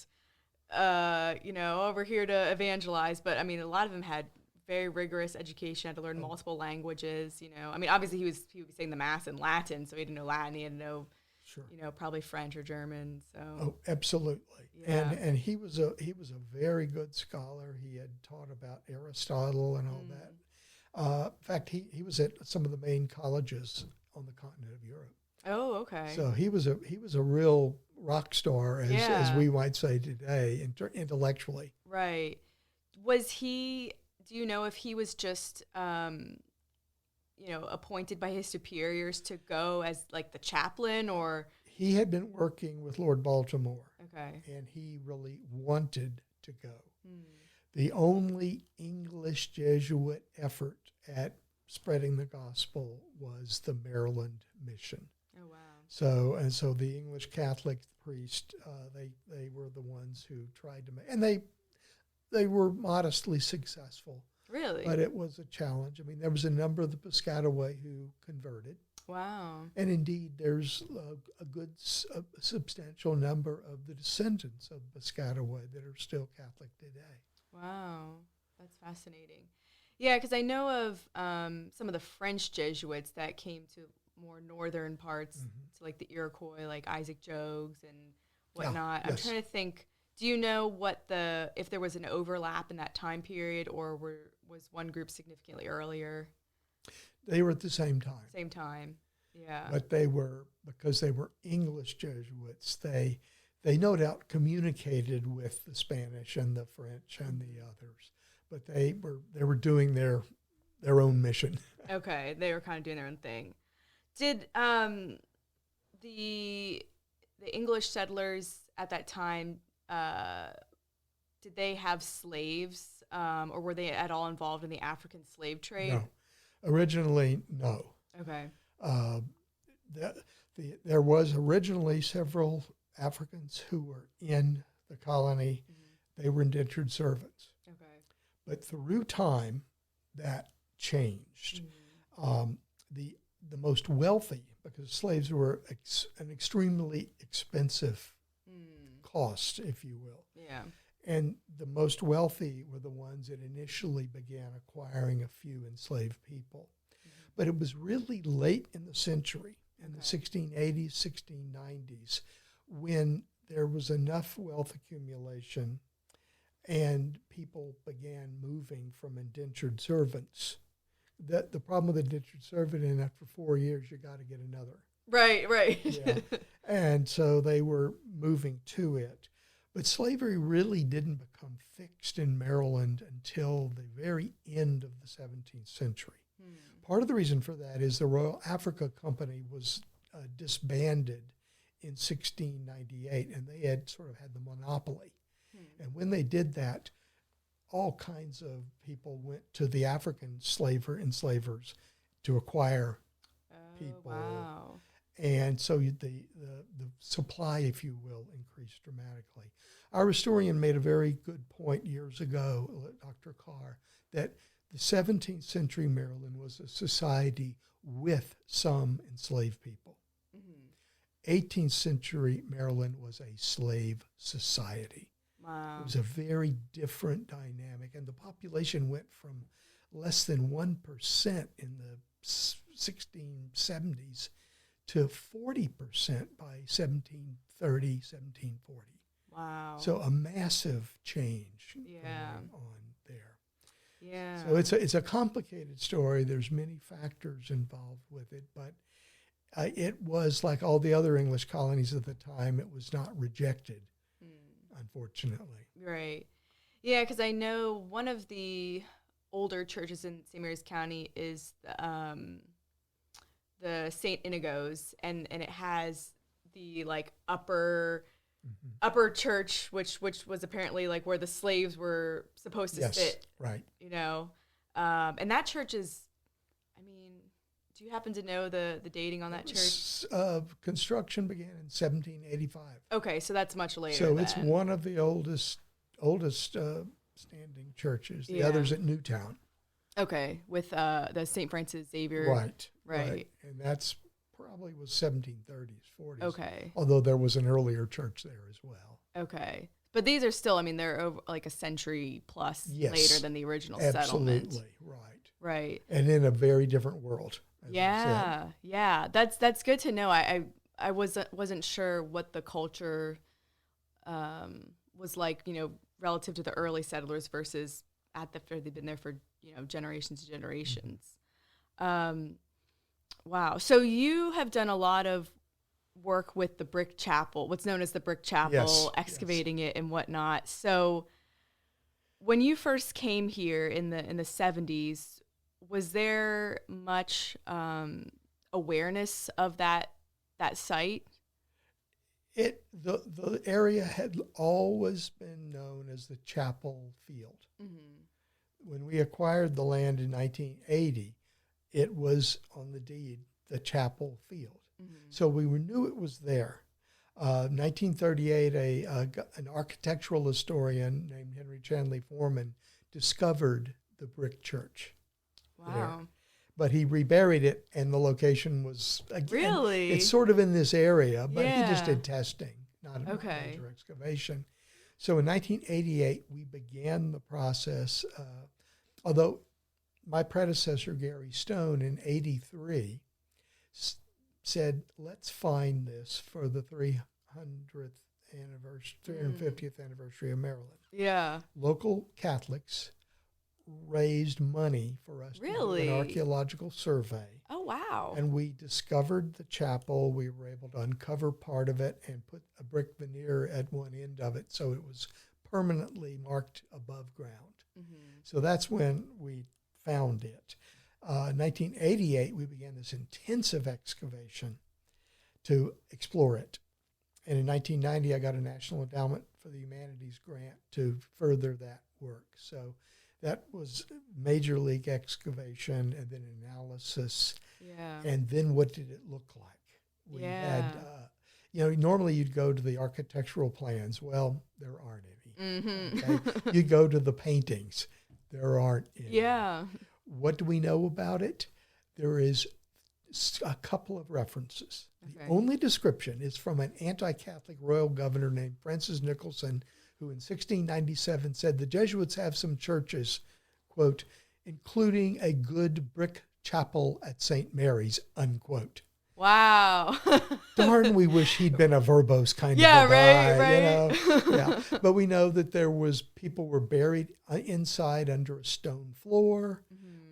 S2: you know, we're here to evangelize. But I mean, a lot of them had very rigorous education, had to learn multiple languages, you know. I mean, obviously he would be saying the Mass in Latin, so he had to know Latin, he had to know, you know, probably French or German. So
S1: absolutely.
S2: Yeah.
S1: And he was a very good scholar. He had taught about Aristotle and all that. In fact, he was at some of the main colleges on the continent of Europe.
S2: Oh, okay.
S1: So he was a real rock star, as we might say today, intellectually.
S2: Right. Was he? Do you know if he was just, you know, appointed by his superiors to go as like the chaplain, or?
S1: He had been working with Lord Baltimore.
S2: Okay.
S1: And he really wanted to go. The only English Jesuit effort at spreading the gospel was the Maryland mission.
S2: Oh, wow.
S1: So the English Catholic priest, they were the ones who tried to make, and they were modestly successful.
S2: Really?
S1: But it was a challenge. I mean, there was a number of the Piscataway who converted.
S2: Wow.
S1: And indeed, there's a substantial number of the descendants of Piscataway that are still Catholic today.
S2: Wow. That's fascinating. Yeah, because I know of some of the French Jesuits that came to more northern parts, to like the Iroquois, like Isaac Jogues and whatnot.
S1: Yes.
S2: I'm trying to think, do you know if there was an overlap in that time period, or was one group significantly earlier?
S1: They were at the same time.
S2: Same time, yeah.
S1: But because they were English Jesuits, they no doubt communicated with the Spanish and the French and the others, but they were doing their own mission.
S2: Okay, they were kind of doing their own thing. Did the English settlers at that time, did they have slaves, or were they at all involved in the African slave trade?
S1: No. Originally, no.
S2: Okay.
S1: There was originally several Africans who were in the colony. They were indentured servants.
S2: Okay.
S1: But through time, that changed. The most wealthy, because slaves were an extremely expensive cost, if you will.
S2: Yeah.
S1: And the most wealthy were the ones that initially began acquiring a few enslaved people. But it was really late in the century, in the 1680s, 1690s, when there was enough wealth accumulation and people began moving from indentured servants the problem with indentured servitude, after 4 years, you got to get another.
S2: Right.
S1: Yeah. And so they were moving to it. But slavery really didn't become fixed in Maryland until the very end of the 17th century. Part of the reason for that is the Royal Africa Company was disbanded in 1698, and they had sort of had the monopoly. And when they did that, all kinds of people went to the African enslavers to acquire people.
S2: Wow.
S1: And so the supply, if you will, increased dramatically. Our historian made a very good point years ago, Dr. Carr, that the 17th century Maryland was a society with some enslaved people. 18th century Maryland was a slave society.
S2: Wow.
S1: It was a very different dynamic, and the population went from less than 1% in the 1670s to 40% by 1730, 1740.
S2: Wow.
S1: So a massive change
S2: Yeah.
S1: going on there.
S2: Yeah.
S1: So it's a complicated story. There's many factors involved with it, but it was like all the other English colonies at the time. It was not rejected, unfortunately.
S2: Right. Yeah, because I know one of the older churches in St. Mary's County is the St. Inigo's, and it has the like upper church, which was apparently like where the slaves were supposed to sit.
S1: Right.
S2: You know, and that church is, I mean, do you happen to know the dating on that church?
S1: Construction began in 1785.
S2: Okay, so that's much later.
S1: So it's one of the oldest standing churches. The other's at Newtown.
S2: Okay, with the St. Francis Xavier.
S1: Right. And that's probably was 1730s, 40s.
S2: Okay.
S1: Although there was an earlier church there as well.
S2: Okay. But these are still, I mean, they're over like a century plus later than the original settlement.
S1: Absolutely,
S2: Right.
S1: And in a very different world.
S2: Yeah. That's good to know. I wasn't sure what the culture was like, you know, relative to the early settlers versus they've been there for, you know, generations and generations. Wow. So you have done a lot of work with the brick chapel, what's known as the brick chapel, excavating it and whatnot. So when you first came here in the 70s, was there much awareness of that site?
S1: The area had always been known as the Chapel Field. When we acquired the land in 1980, it was on the deed the Chapel Field. So we knew it was there. 1938, an architectural historian named Henry Chanley Foreman discovered the brick church.
S2: Wow.
S1: There. But he reburied it, and the location was, again,
S2: really?
S1: It's sort of in this area, but he just did testing, not a major excavation. So in 1988, we began the process, although my predecessor, Gary Stone, in 83, said, let's find this for the 350th anniversary of Maryland.
S2: Yeah.
S1: Local Catholics raised money for us to do an archaeological survey.
S2: Oh, wow.
S1: And we discovered the chapel. We were able to uncover part of it and put a brick veneer at one end of it, so it was permanently marked above ground. So that's when we found it. 1988, we began this intensive excavation to explore it. And in 1990, I got a National Endowment for the Humanities grant to further that work. So that was major league excavation and then analysis. Yeah. And then what did it look like? We had, normally you'd go to the architectural plans. Well, there aren't any. Okay? You go to the paintings. There aren't any.
S2: Yeah.
S1: What do we know about it? There is a couple of references. The only description is from an anti-Catholic royal governor named Francis Nicholson, who in 1697 said the Jesuits have some churches, quote, including a good brick chapel at St. Mary's, unquote.
S2: Wow.
S1: Darn, we wish he'd been a verbose kind of a guy. Right. You know? But we know that people were buried inside under a stone floor.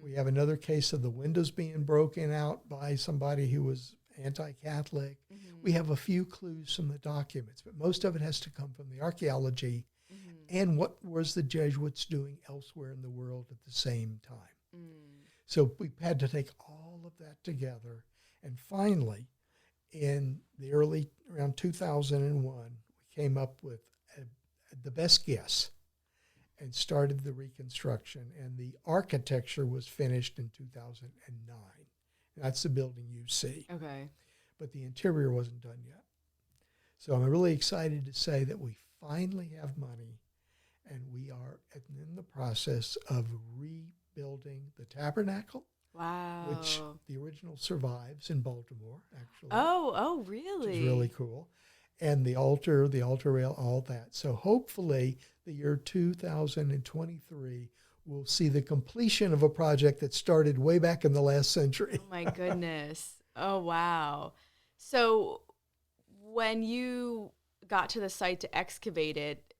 S1: We have another case of the windows being broken out by somebody who was anti-Catholic. We have a few clues from the documents, but most of it has to come from the archaeology and what was the Jesuits doing elsewhere in the world at the same time. So we had to take all of that together. And finally, in the around 2001, we came up with the best guess and started the reconstruction. And the architecture was finished in 2009. That's the building you see.
S2: Okay.
S1: But the interior wasn't done yet. So I'm really excited to say that we finally have money, and we are in the process of rebuilding the tabernacle.
S2: Wow.
S1: Which the original survives in Baltimore, actually.
S2: Oh, really?
S1: Which is really cool. And the altar rail, all that. So hopefully the year 2023 will see the completion of a project that started way back in the last century.
S2: Oh, my goodness. Oh, wow. So when you got to the site to excavate it,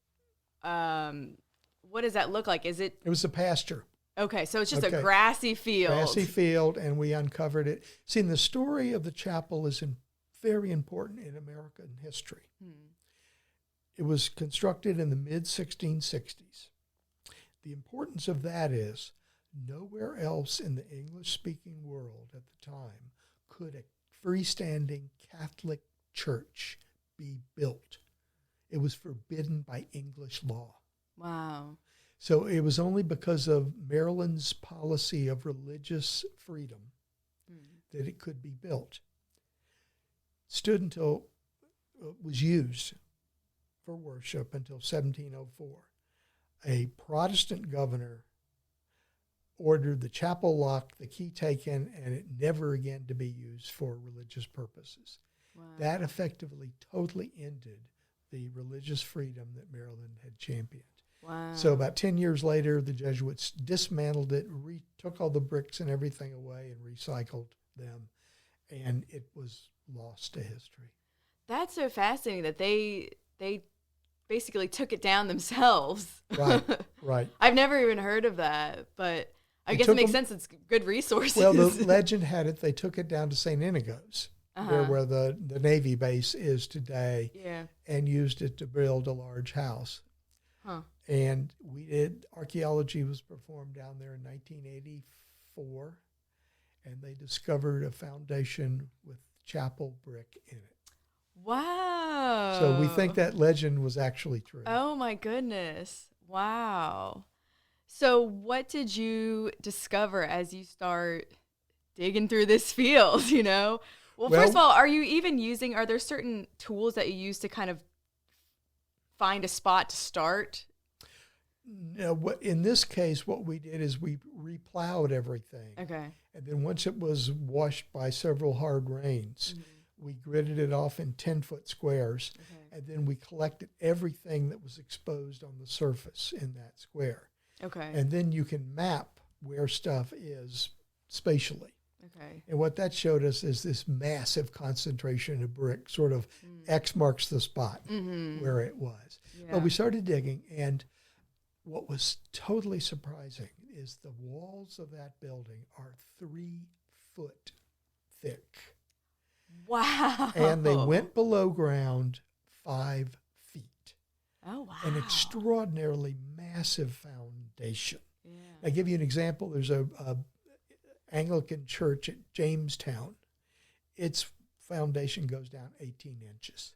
S2: what does that look like? It was
S1: a pasture.
S2: Okay, so it's just a grassy field.
S1: Grassy field, and we uncovered it. See, the story of the chapel is very important in American history. It was constructed in the mid-1660s. The importance of that is nowhere else in the English-speaking world at the time could a freestanding Catholic church be built. It was forbidden by English law.
S2: Wow.
S1: So it was only because of Maryland's policy of religious freedom that it could be built. Stood until it was used for worship until 1704. A Protestant governor ordered the chapel locked, the key taken, and it never again to be used for religious purposes. Wow. That effectively totally ended the religious freedom that Maryland had championed.
S2: Wow.
S1: So about 10 years later, the Jesuits dismantled it, took all the bricks and everything away and recycled them, and it was lost to history.
S2: That's so fascinating that they basically took it down themselves.
S1: Right.
S2: I've never even heard of that, but I guess it makes sense. It's good resources.
S1: Well, the legend had it they took it down to St. Inigo's, where the Navy base is today, and used it to build a large house.
S2: Huh.
S1: And archaeology was performed down there in 1984, and they discovered a foundation with chapel brick in it.
S2: Wow.
S1: So we think that legend was actually true.
S2: Oh, my goodness. Wow. So what did you discover as you start digging through this field, Well, first of all, are there certain tools that you use to kind of find a spot to start?
S1: No, in this case, what we did is we replowed everything.
S2: Okay.
S1: And then once it was washed by several hard rains, we gridded it off in 10-foot squares. Okay. And then we collected everything that was exposed on the surface in that square.
S2: Okay.
S1: And then you can map where stuff is spatially.
S2: Okay.
S1: And what that showed us is this massive concentration of brick, sort of X marks the spot where it was. Yeah. But we started digging, and what was totally surprising is the walls of that building are 3 foot thick.
S2: Wow.
S1: And they went below ground 5 feet.
S2: Oh, wow.
S1: An extraordinarily massive foundation.
S2: Yeah.
S1: I'll give you an example. There's a Anglican church at Jamestown. Its foundation goes down 18 inches.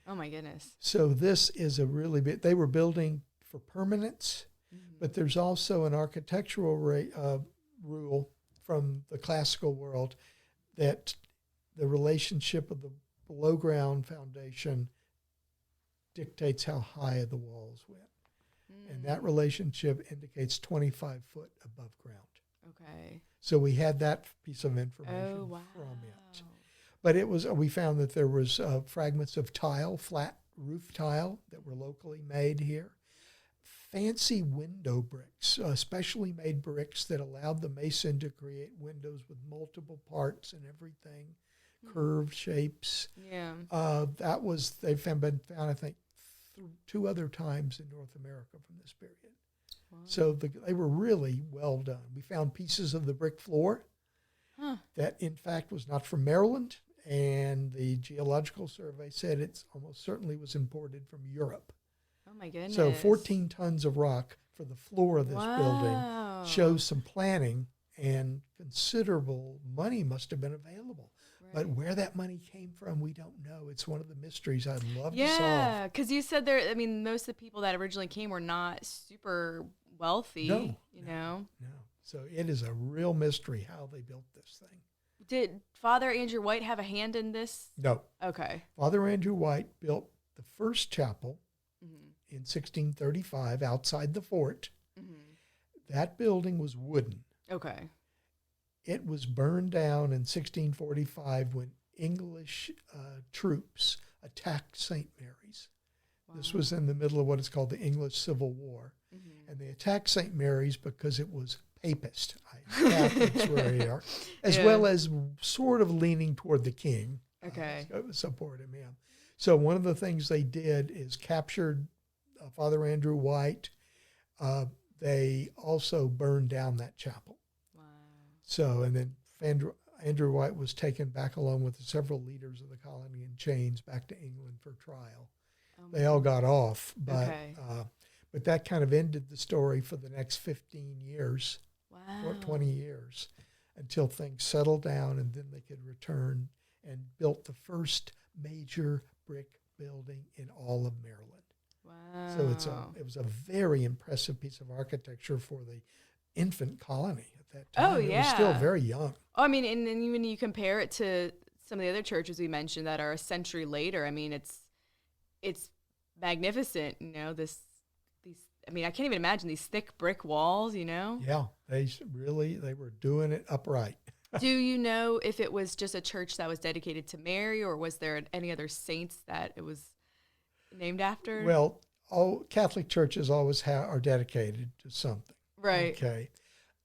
S2: Oh, my goodness.
S1: So this is a really big, they were building for permanence, but there's also an architectural rule from the classical world that the relationship of the below ground foundation dictates how high the walls went. And that relationship indicates 25 foot above ground.
S2: Okay.
S1: So we had that piece of information from it. But we found that there was fragments of tile, flat roof tile that were locally made here. Fancy window bricks, specially made bricks that allowed the mason to create windows with multiple parts and everything, curved shapes.
S2: Yeah.
S1: They've been found, I think, 2 other times in North America from this period.
S2: Wow.
S1: So they were really well done. We found pieces of the brick floor that, in fact, was not from Maryland, and the Geological Survey said it almost certainly was imported from Europe.
S2: Oh, my goodness.
S1: So 14 tons of rock for the floor of this building shows some planning, and considerable money must have been available. Right. But where that money came from, we don't know. It's one of the mysteries I'd love to solve.
S2: Yeah, because you said most of the people that originally came were not super wealthy.
S1: No.
S2: No.
S1: So it is a real mystery how they built this thing.
S2: Did Father Andrew White have a hand in this?
S1: No.
S2: Okay.
S1: Father Andrew White built the first chapel in 1635 outside the fort. Mm-hmm. That building was wooden. Okay. It was burned down in 1645 when English troops attacked St. Mary's. Wow. This was in the middle of what is called the English Civil War. Mm-hmm. And they attacked St. Mary's because it was Papist. Catholics were here, as well as sort of leaning toward the king. Okay. Supporting him. So one of the things they did is captured Father Andrew White. They also burned down that chapel. Wow. So, and then Andrew White was taken back along with several leaders of the colony in chains back to England for trial. They all got off, but but that kind of ended the story for the next 15 years, or 20 years, until things settled down, and then they could return and built the first major brick building in all of Maryland. Wow! So it was a very impressive piece of architecture for the infant colony at that time.
S2: Oh, yeah.
S1: It was still very young.
S2: Oh, I mean, and even you compare it to some of the other churches we mentioned that are a century later. I mean, it's magnificent. You know, these. I mean, I can't even imagine these thick brick walls. You know.
S1: Yeah, they were doing it upright.
S2: Do you know if it was just a church that was dedicated to Mary, or was there any other saints that it was named after?
S1: Well, all Catholic churches always are dedicated to something.
S2: Right.
S1: Okay.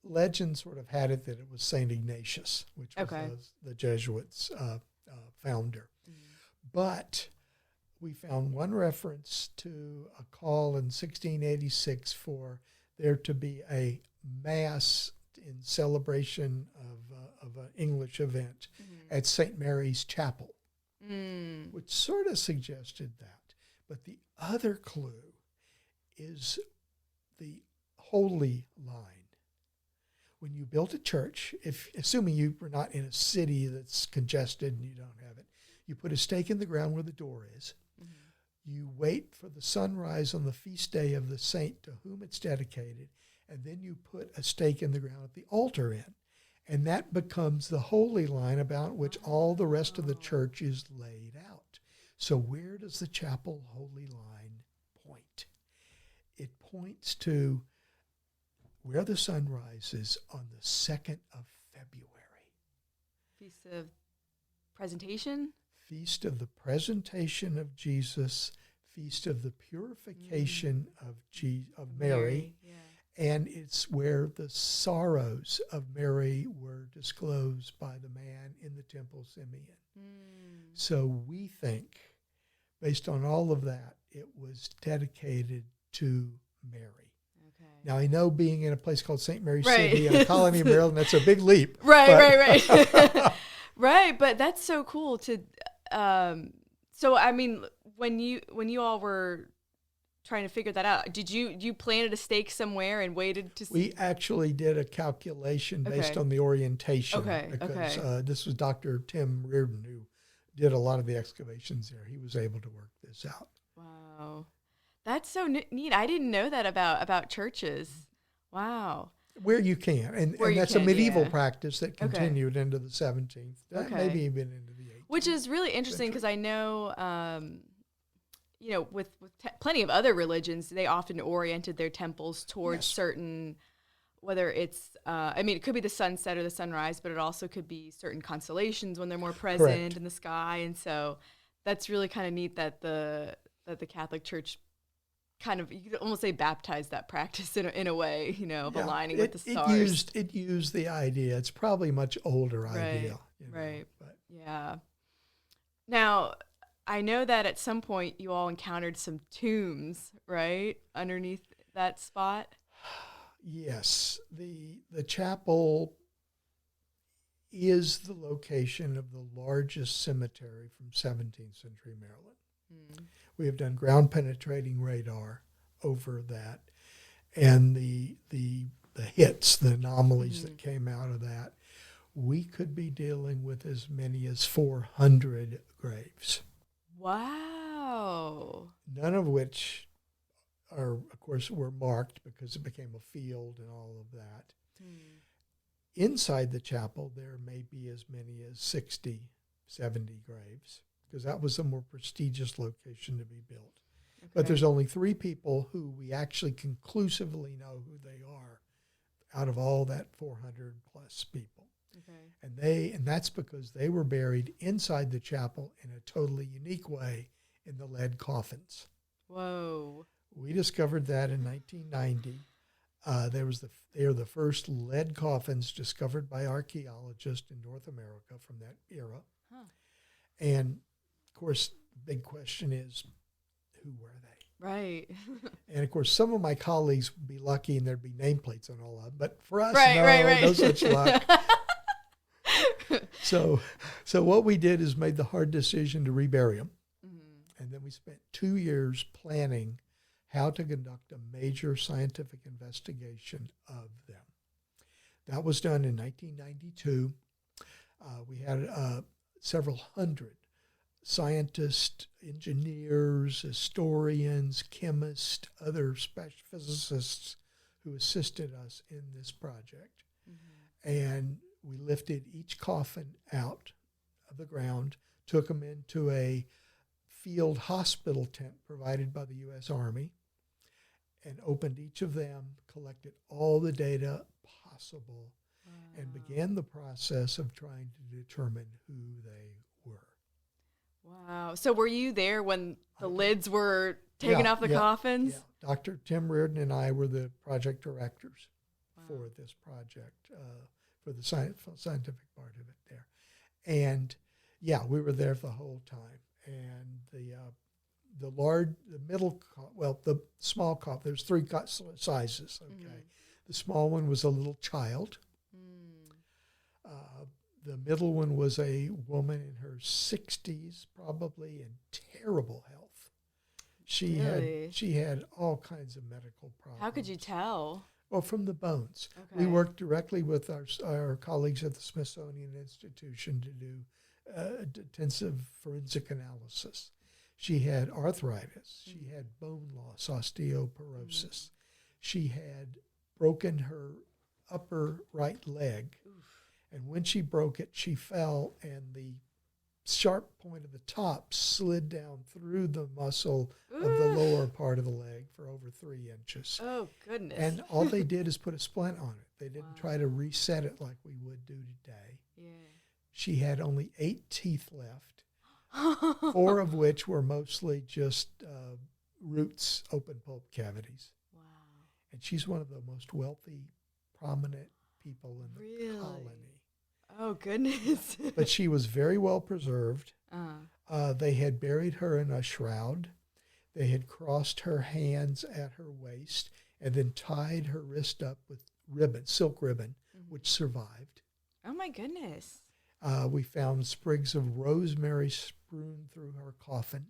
S1: Legend sort of had it that it was St. Ignatius, which was the Jesuits' founder. Mm-hmm. But we found one reference to a call in 1686 for there to be a mass in celebration of an English event at St. Mary's Chapel, which sort of suggested that. But the other clue is the Holy Line. When you built a church, assuming you were not in a city that's congested and you don't have it, you put a stake in the ground where the door is. Mm-hmm. You wait for the sunrise on the feast day of the saint to whom it's dedicated, and then you put a stake in the ground at the altar end. And that becomes the Holy Line about which all the rest of the church is laid out. So where does the chapel Holy Line point? It points to where the sun rises on the 2nd of February.
S2: Feast of Presentation?
S1: Feast of the Presentation of Jesus, Feast of the Purification of Mary. Yeah. And it's where the sorrows of Mary were disclosed by the man in the temple, Simeon. So we think, based on all of that, it was dedicated to Mary. Okay. Now, I know being in a place called St. Mary's City in a colony of Maryland, that's a big leap.
S2: Right. Right, but that's so cool to... so, I mean, when you all were trying to figure that out, did you planted a stake somewhere and waited to see?
S1: We actually did a calculation based on the orientation. Because this was Dr. Tim Reardon who did a lot of the excavations there. He was able to work this out.
S2: Wow. That's so neat. I didn't know that about churches. Wow.
S1: Where you can. And that's a medieval practice that continued into the 17th, maybe even into the 18th.
S2: Which is really interesting because I know, with plenty of other religions, they often oriented their temples towards certain, whether it's, it could be the sunset or the sunrise, but it also could be certain constellations when they're more present in the sky. And so that's really kind of neat that the Catholic Church kind of, you could almost say, baptized that practice in a way, of aligning with the stars.
S1: It used the idea. It's probably a much older idea.
S2: Right. But. Yeah. Now, I know that at some point you all encountered some tombs, right, underneath that spot?
S1: Yes, the chapel is the location of the largest cemetery from 17th century Maryland. We have done ground penetrating radar over that, and the hits, the anomalies that came out of that, we could be dealing with as many as 400 graves.
S2: Wow.
S1: None of which are, of course, were marked because it became a field and all of that. Inside the chapel, there may be as many as 60, 70 graves, because that was a more prestigious location to be built. Okay. But there's only 3 people who we actually conclusively know who they are out of all that 400 plus people. Okay. And that's because they were buried inside the chapel in a totally unique way in the lead coffins.
S2: Whoa.
S1: We discovered that in 1990. They are the first lead coffins discovered by archaeologists in North America from that era. Huh. And, of course, the big question is, who were they?
S2: Right.
S1: And, of course, some of my colleagues would be lucky and there'd be nameplates on all of them. But for us, no such luck. So what we did is made the hard decision to rebury them. And then we spent 2 years planning how to conduct a major scientific investigation of them. That was done in 1992. We had several hundred scientists, engineers, historians, chemists, other physicists who assisted us in this project. And we lifted each coffin out of the ground, took them into a field hospital tent provided by the U.S. Army, and opened each of them, collected all the data possible, and began the process of trying to determine who they were.
S2: Wow. So were you there when the lids were taken off the coffins?
S1: Yeah. Dr. Tim Reardon and I were the project directors for this project, for the scientific part of it there. And, we were there the whole time. And the small coffin, there's 3 sizes, okay. The small one was a little child. The middle one was a woman in her 60s, probably in terrible health. She had all kinds of medical problems.
S2: How could you tell?
S1: Well, from the bones. Okay. We worked directly with our colleagues at the Smithsonian Institution to do intensive forensic analysis. She had arthritis. She had bone loss, osteoporosis. She had broken her upper right leg. And when she broke it, she fell, and the sharp point of the top slid down through the muscle of the lower part of the leg for over 3 inches.
S2: Oh, goodness.
S1: And all they did is put a splint on it. They didn't try to reset it like we would do today. Yeah. She had only 8 teeth left, 4 of which were mostly just roots, open pulp cavities. Wow. And she's one of the most wealthy, prominent people in the colony.
S2: Oh, goodness.
S1: But she was very well preserved. They had buried her in a shroud. They had crossed her hands at her waist and then tied her wrist up with silk ribbon, which survived.
S2: Oh, my goodness.
S1: We found sprigs of rosemary strewn through her coffin,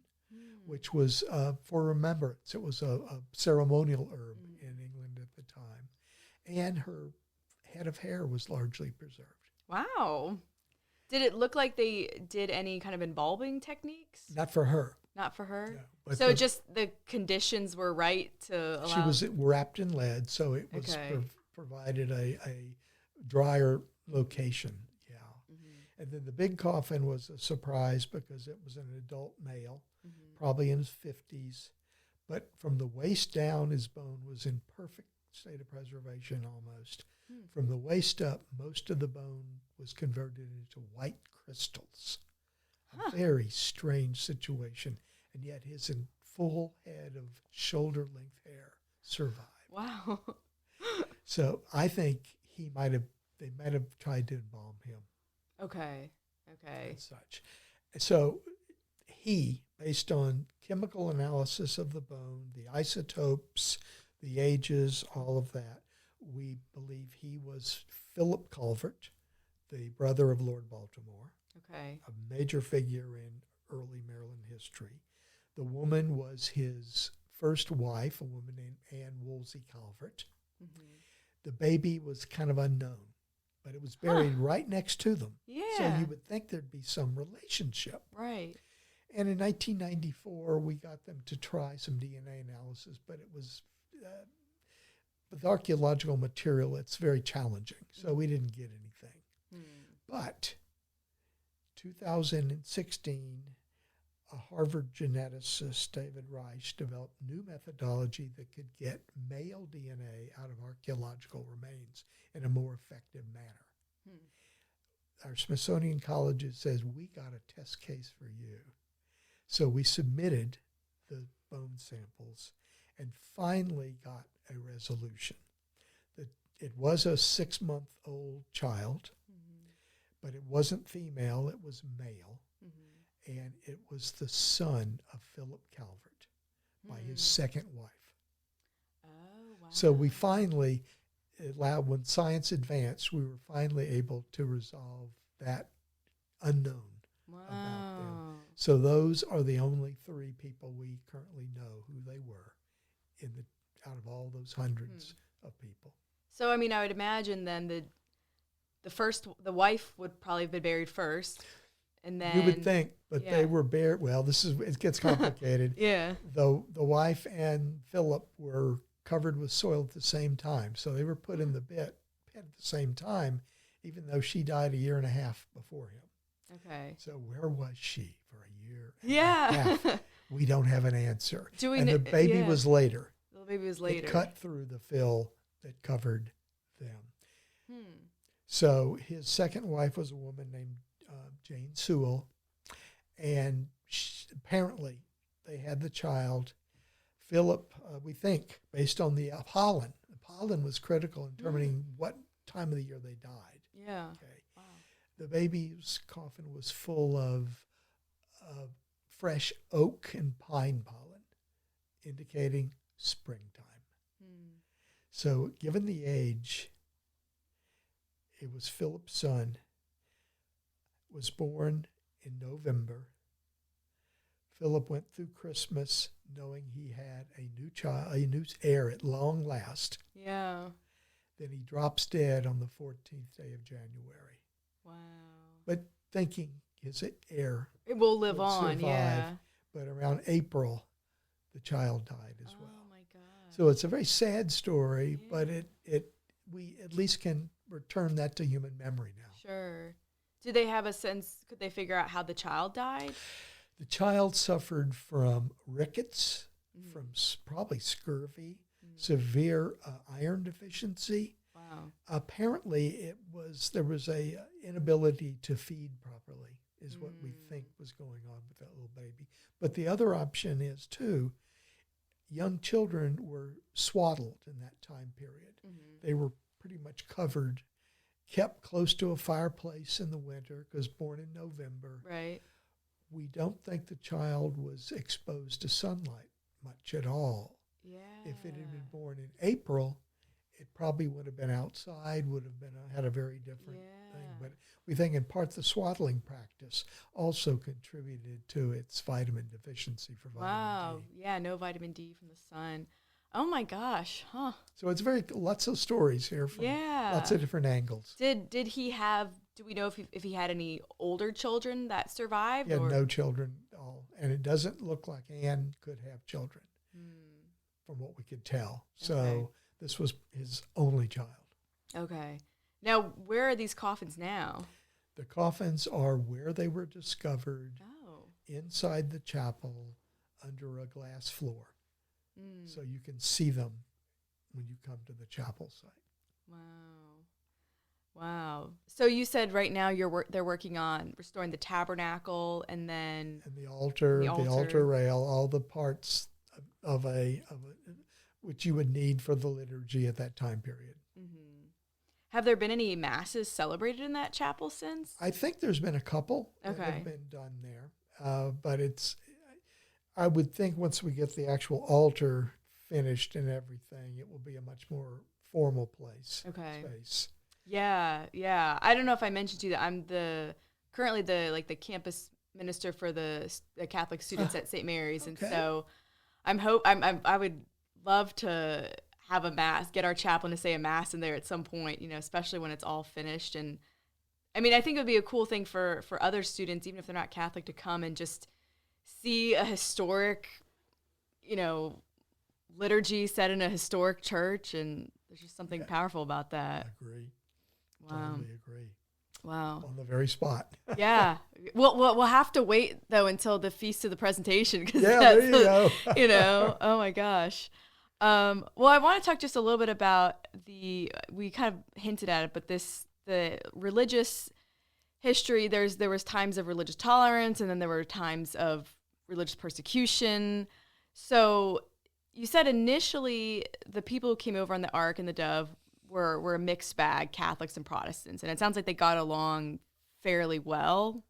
S1: which was for remembrance. It was a ceremonial herb in England at the time. And her head of hair was largely preserved.
S2: Wow. Did it look like they did any kind of embalming techniques?
S1: Not for her.
S2: Not for her?
S1: No,
S2: so just the conditions were right to allow...
S1: She was wrapped in lead, so it was provided a drier location. Yeah. And then the big coffin was a surprise because it was an adult male, probably in his 50s. But from the waist down, his bone was in perfect state of preservation almost. From the waist up, most of the bone was converted into white crystals. A very strange situation. And yet his full head of shoulder-length hair survived.
S2: Wow.
S1: So I think they might have tried to embalm him.
S2: Okay.
S1: And such. So he, based on chemical analysis of the bone, the isotopes, the ages, all of that, We believe he was Philip Calvert, the brother of Lord Baltimore,
S2: Okay.
S1: a major figure in early Maryland history. The woman was his first wife, a woman named Anne Woolsey Calvert.
S2: Mm-hmm.
S1: The baby was kind of unknown, but it was buried right next to them.
S2: Yeah.
S1: So you would think there'd be some relationship.
S2: Right.
S1: And in 1994, we got them to try some DNA analysis, but it was, with archaeological material, it's very challenging. So we didn't get anything. But 2016, a Harvard geneticist, David Reich, developed new methodology that could get male DNA out of archaeological remains in a more effective manner. Our Smithsonian College says, we got a test case for you. So we submitted the bone samples and finally got a resolution. That it was a 6-month-old child, but it wasn't female, it was male. And it was the son of Philip Calvert by his second wife.
S2: Oh, wow.
S1: So we finally when science advanced, we were finally able to resolve that unknown about them. So those are the only 3 people we currently know who they were out of all those hundreds of people.
S2: So, I mean, I would imagine then the wife would probably have been buried first. And then,
S1: you would think, but they were buried. Well, it gets complicated.
S2: Yeah.
S1: The wife and Philip were covered with soil at the same time. So they were put in the pit at the same time, even though she died a year and a half before him.
S2: Okay.
S1: So where was she for a year and
S2: Yeah.
S1: a half? We don't have an answer.
S2: And
S1: the baby was later.
S2: The baby was later.
S1: It cut through the fill that covered them. So his second wife was a woman named Jane Sewell, and apparently they had the child. Philip, we think, based on the pollen. The pollen was critical in determining what time of the year they died.
S2: Yeah.
S1: Okay.
S2: Wow.
S1: The baby's coffin was full of fresh oak and pine pollen, indicating springtime. So given the age, it was Philip's son, was born in November. Philip went through Christmas knowing he had a new child, a new heir at long last.
S2: Yeah.
S1: Then he drops dead on the 14th day of January.
S2: Wow.
S1: But thinking his heir
S2: It will live
S1: would
S2: on,
S1: survive.
S2: yeah.
S1: But around April, the child died as well.
S2: Oh, my God.
S1: So it's a very sad story, but we at least can return that to human memory now.
S2: Sure. Do they have a sense, could they figure out how the child died?
S1: The child suffered from rickets, from probably scurvy, severe iron deficiency.
S2: Wow.
S1: Apparently, there was a inability to feed properly, is what we think was going on with that little baby. But the other option is too, young children were swaddled in that time period. They were pretty much covered, kept close to a fireplace in the winter because born in November.
S2: Right.
S1: We don't think the child was exposed to sunlight much at all.
S2: Yeah.
S1: If it had been born in April, it probably would have been outside, would have been had a very different thing. But we think in part the swaddling practice also contributed to its vitamin deficiency for vitamin D.
S2: Yeah, no vitamin D from the sun. Oh my gosh, huh?
S1: So it's lots of stories here from lots of different angles.
S2: Did he have? Do we know if he had any older children that survived?
S1: He had no children at all, and it doesn't look like Anne could have children, from what we could tell. So this was his only child.
S2: Okay. Now, where are these coffins now?
S1: The coffins are where they were discovered, inside the chapel, under a glass floor. So you can see them when you come to the chapel site.
S2: Wow. So you said right now they're working on restoring the tabernacle and the altar,
S1: the altar rail, all the parts of which you would need for the liturgy at that time period.
S2: Have there been any masses celebrated in that chapel since?
S1: I think there's been a couple that have been done there, but I would think once we get the actual altar finished and everything, it will be a much more formal place.
S2: Okay.
S1: Space.
S2: Yeah, yeah. I don't know if I mentioned to you that I'm currently the campus minister for the Catholic students at St. Mary's, and so I would love to have a mass, get our chaplain to say a mass in there at some point, especially when it's all finished. And I mean, I think it would be a cool thing for other students, even if they're not Catholic, to come and just see a historic, liturgy set in a historic church, and there's just something powerful about that.
S1: I agree.
S2: Wow.
S1: Totally agree.
S2: Wow.
S1: On the very spot.
S2: Yeah. We'll have to wait though until the Feast of the Presentation, because
S1: there you go.
S2: Oh my gosh. Well, I want to talk just a little bit about we kind of hinted at it, but the religious history. There was times of religious tolerance, and then there were times of religious persecution. So you said initially the people who came over on the Ark and the Dove were a mixed bag, Catholics and Protestants, and it sounds like they got along fairly well.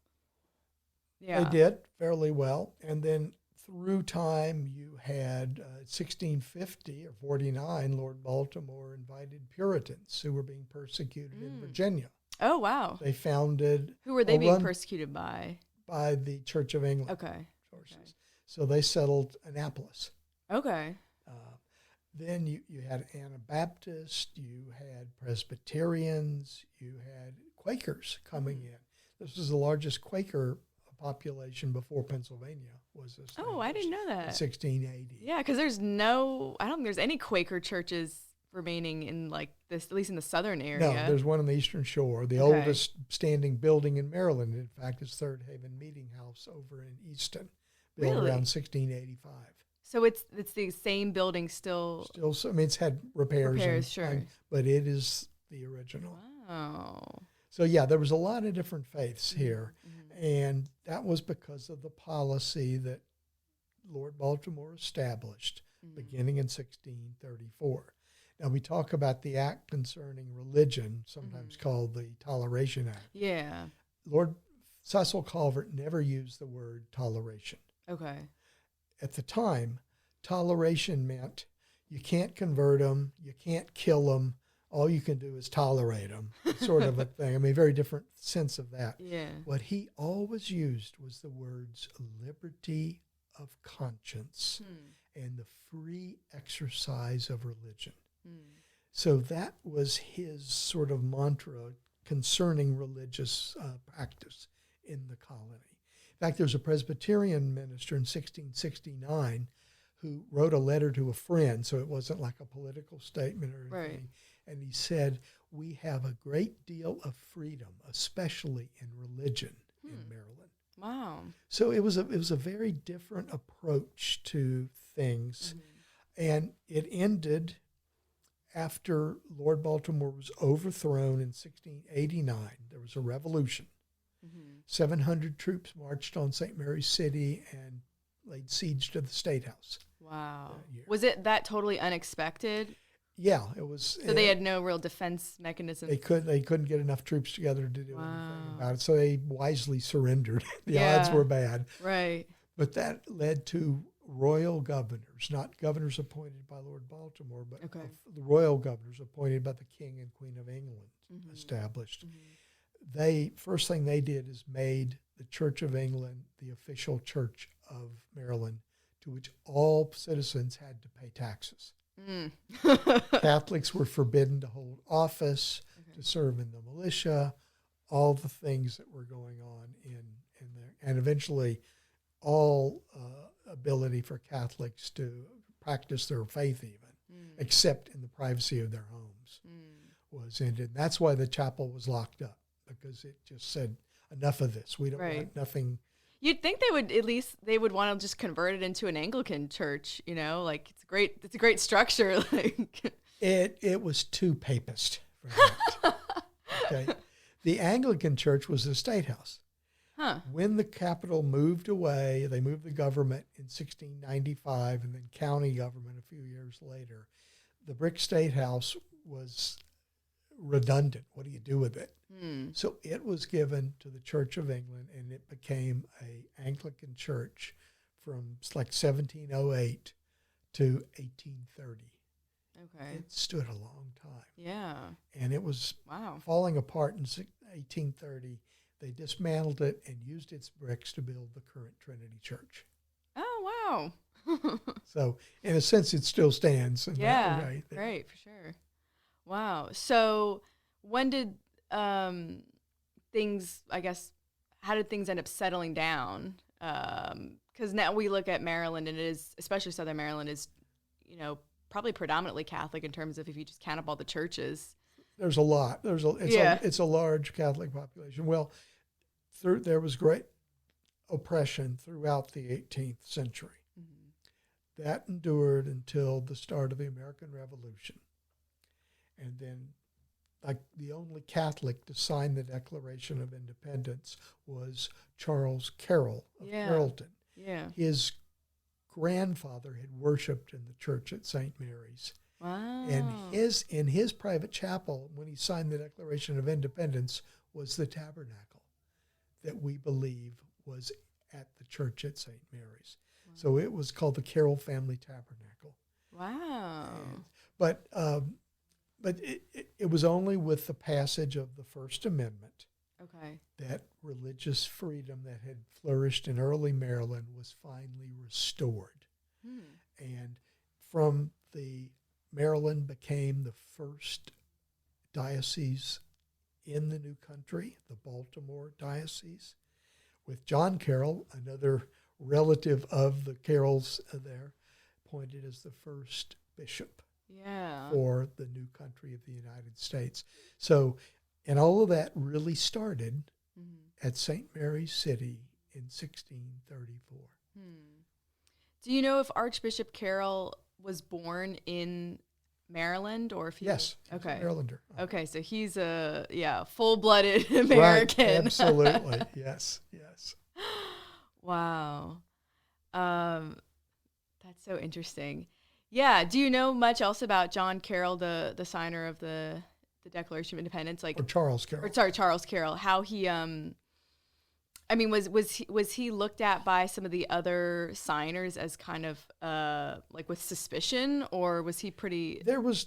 S2: Yeah,
S1: they did fairly well, and then through time, you had 1650 or 49, Lord Baltimore invited Puritans who were being persecuted in Virginia.
S2: Oh, wow.
S1: They founded...
S2: Who were they being persecuted by?
S1: By the Church of England.
S2: Okay.
S1: Sources. Okay. So they settled Annapolis.
S2: Okay.
S1: Then you had Anabaptists, you had Presbyterians, you had Quakers coming in. This was the largest Quaker population before Pennsylvania was established.
S2: Oh, I didn't know that.
S1: 1680.
S2: Yeah, because I don't think there's any Quaker churches remaining in like this, at least in the southern area.
S1: No, there's one on the Eastern Shore, the oldest standing building in Maryland. In fact, it's Third Haven Meeting House over in Easton, built around 1685.
S2: So it's the same building still.
S1: I mean, it's had repairs
S2: sure,
S1: but it is the original.
S2: Wow.
S1: So yeah, there was a lot of different faiths here, and that was because of the policy that Lord Baltimore established beginning in 1634. Now we talk about the act concerning religion, sometimes called the Toleration Act.
S2: Yeah.
S1: Lord Cecil Calvert never used the word toleration.
S2: Okay.
S1: At the time, toleration meant you can't convert them, you can't kill them, all you can do is tolerate them, sort of a thing. I mean, very different sense of that.
S2: Yeah.
S1: What he always used was the words liberty of conscience and the free exercise of religion. So that was his sort of mantra concerning religious practice in the colony. In fact, there's a Presbyterian minister in 1669 who wrote a letter to a friend, so it wasn't like a political statement or anything. Right. And he said, "We have a great deal of freedom, especially in religion in Maryland."
S2: Wow.
S1: So it was a very different approach to things. And it ended after Lord Baltimore was overthrown in 1689. There was a revolution. 700 troops marched on St. Mary's City and laid siege to the State House.
S2: Wow. Was it that totally unexpected?
S1: Yeah, it was.
S2: So they had no real defense mechanism.
S1: They couldn't get enough troops together to do anything about it. So they wisely surrendered. The odds were bad.
S2: Right.
S1: But that led to royal governors, not governors appointed by Lord Baltimore, but the royal governors appointed by the King and Queen of England established. First thing they did is made the Church of England the official church of Maryland, to which all citizens had to pay taxes. Catholics were forbidden to hold office, to serve in the militia, all the things that were going on in there. And eventually all ability for Catholics to practice their faith even, except in the privacy of their homes, was ended. And that's why the chapel was locked up, because it just said, enough of this. We don't want nothing.
S2: You'd think they would want to just convert it into an Anglican church, like it's a great structure. Like
S1: it was too papist for that. Okay. The Anglican church was the State House.
S2: Huh.
S1: When the capital moved away, they moved the government in 1695 and then county government a few years later. The brick State House was redundant. What do you do with it? So it was given to the Church of England, and it became a Anglican church from like 1708 to 1830.
S2: Okay.
S1: It stood a long time.
S2: Yeah.
S1: And it was falling apart in 1830. They dismantled it and used its bricks to build the current Trinity Church.
S2: Oh, wow.
S1: So, in a sense, it still stands.
S2: Great, for sure. Wow. So, when did things, I guess, how did things end up settling down? Because now we look at Maryland, and it is, especially Southern Maryland, is, probably predominantly Catholic in terms of if you just count up all the churches.
S1: There's a lot. It's a large Catholic population. Well, there was great oppression throughout the 18th century. Mm-hmm. That endured until the start of the American Revolution. And then, like, the only Catholic to sign the Declaration of Independence was Charles Carroll of Carrollton.
S2: Yeah.
S1: His grandfather had worshipped in the church at St. Mary's.
S2: Wow.
S1: And in his private chapel, when he signed the Declaration of Independence, was the tabernacle that we believe was at the church at St. Mary's. Wow. So it was called the Carroll Family Tabernacle.
S2: Wow.
S1: But it was only with the passage of the First Amendment that religious freedom that had flourished in early Maryland was finally restored. And from Maryland became the first diocese in the new country, the Baltimore Diocese, with John Carroll, another relative of the Carrolls there, appointed as the first bishop for the new country of the United States. So, and all of that really started at St. Mary's City in 1634.
S2: Do you know if Archbishop Carroll was born in Maryland or if he
S1: Yes, he's a Marylander.
S2: Okay, so he's a full-blooded American.
S1: Right, absolutely. Yes.
S2: Wow. That's so interesting. Yeah, do you know much else about John Carroll, the signer of the Declaration of Independence,
S1: or Charles Carroll?
S2: Charles Carroll. How he was he looked at by some of the other signers as kind of like with suspicion, or was he pretty?
S1: There was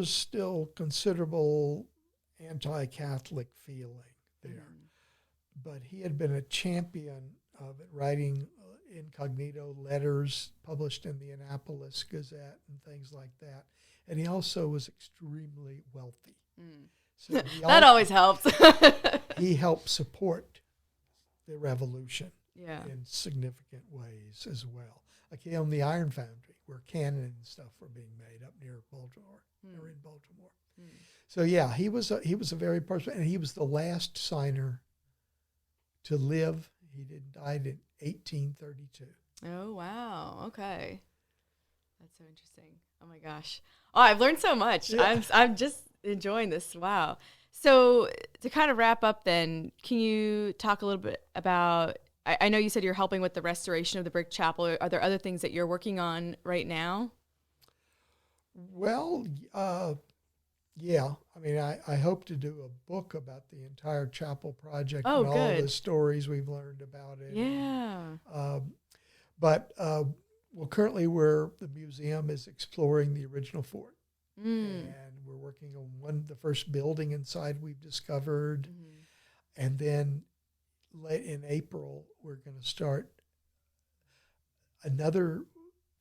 S1: still considerable anti-Catholic feeling there, but he had been a champion of it, writing incognito letters published in the Annapolis Gazette and things like that. And he also was extremely wealthy. So
S2: that always helps.
S1: He helped support the revolution
S2: in
S1: significant ways as well. Like he owned the iron foundry where cannon and stuff were being made up near Baltimore, or in Baltimore. So yeah, he was a very personal, and he was the last signer to live. He died in 1832.
S2: Oh wow! Okay, that's so interesting. Oh my gosh! Oh, I've learned so much. Yeah. I'm just enjoying this. Wow. So to kind of wrap up, then, can you talk a little bit about? I know you said you're helping with the restoration of the brick chapel. Are there other things that you're working on right now?
S1: Well, yeah. I mean, I hope to do a book about the entire chapel project and all the stories we've learned about it.
S2: Yeah.
S1: But currently the museum is exploring the original fort. And we're working on the first building inside we've discovered. And then late in April, we're going to start another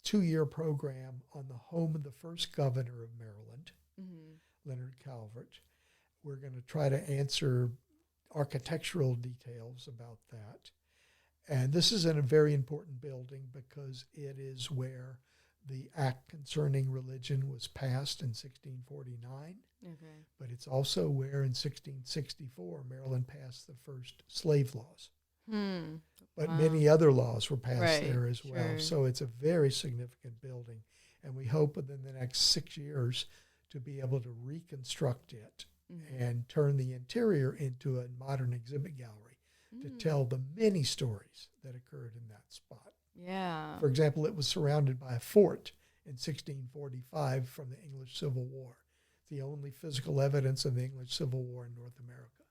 S1: 2-year program on the home of the first governor of Maryland, Leonard Calvert. We're going to try to answer architectural details about that. And this is in a very important building because it is where the Act Concerning Religion was passed in 1649. But it's also where in 1664 Maryland passed the first slave laws. But many other laws were passed there as well. So it's a very significant building. And we hope within the next 6 years to be able to reconstruct it and turn the interior into a modern exhibit gallery to tell the many stories that occurred in that spot.
S2: Yeah.
S1: For example, it was surrounded by a fort in 1645 from the English Civil War, the only physical evidence of the English Civil War in North America.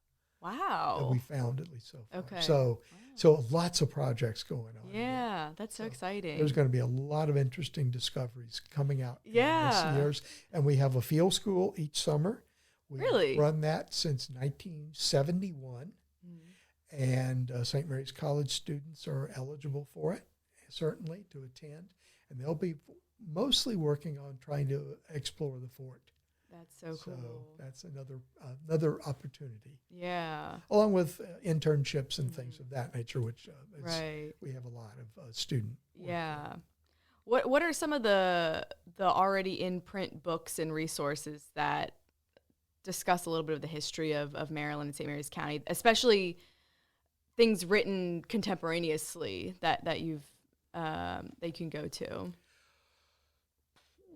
S2: Wow.
S1: that we found, at least so far.
S2: Okay.
S1: So lots of projects going on.
S2: Yeah, that's so exciting.
S1: There's going to be a lot of interesting discoveries coming out in
S2: Yeah.
S1: this years. And we have a field school each summer. We've
S2: Really?
S1: run that since 1971. And St. Mary's College students are eligible for it, certainly, to attend. And they'll be mostly working on trying to explore the fort.
S2: That's so cool.
S1: That's another opportunity.
S2: Yeah.
S1: Along with internships and things of that nature, which
S2: Right.
S1: we have a lot of student work.
S2: Yeah. What are some of the already in print books and resources that discuss a little bit of the history of Maryland and St. Mary's County, especially things written contemporaneously that you can go to?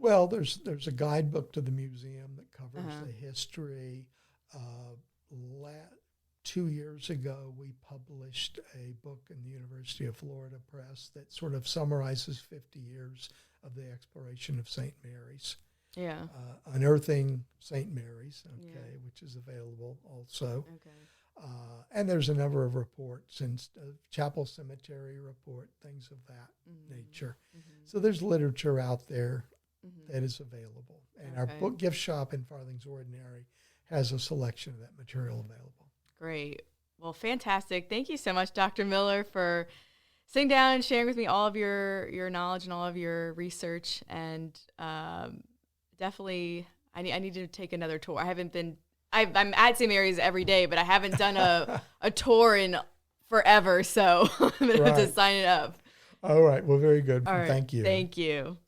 S1: Well, there's a guidebook to the museum that covers the history. 2 years ago, we published a book in the University of Florida Press that sort of summarizes 50 years of the exploration of St. Mary's.
S2: Yeah.
S1: Unearthing St. Mary's, which is available also.
S2: Okay.
S1: And there's a number of reports and chapel cemetery report, things of that nature. So there's literature out there that is available. And our book gift shop in Farthing's Ordinary has a selection of that material available.
S2: Great. Well, fantastic. Thank you so much, Dr. Miller, for sitting down and sharing with me all of your knowledge and all of your research. And definitely, I need to take another tour. I'm at St. Mary's every day, but I haven't done a tour in forever, so I'm going to have to sign it up.
S1: All right. Well, very good.
S2: All right.
S1: Thank you.
S2: Thank you.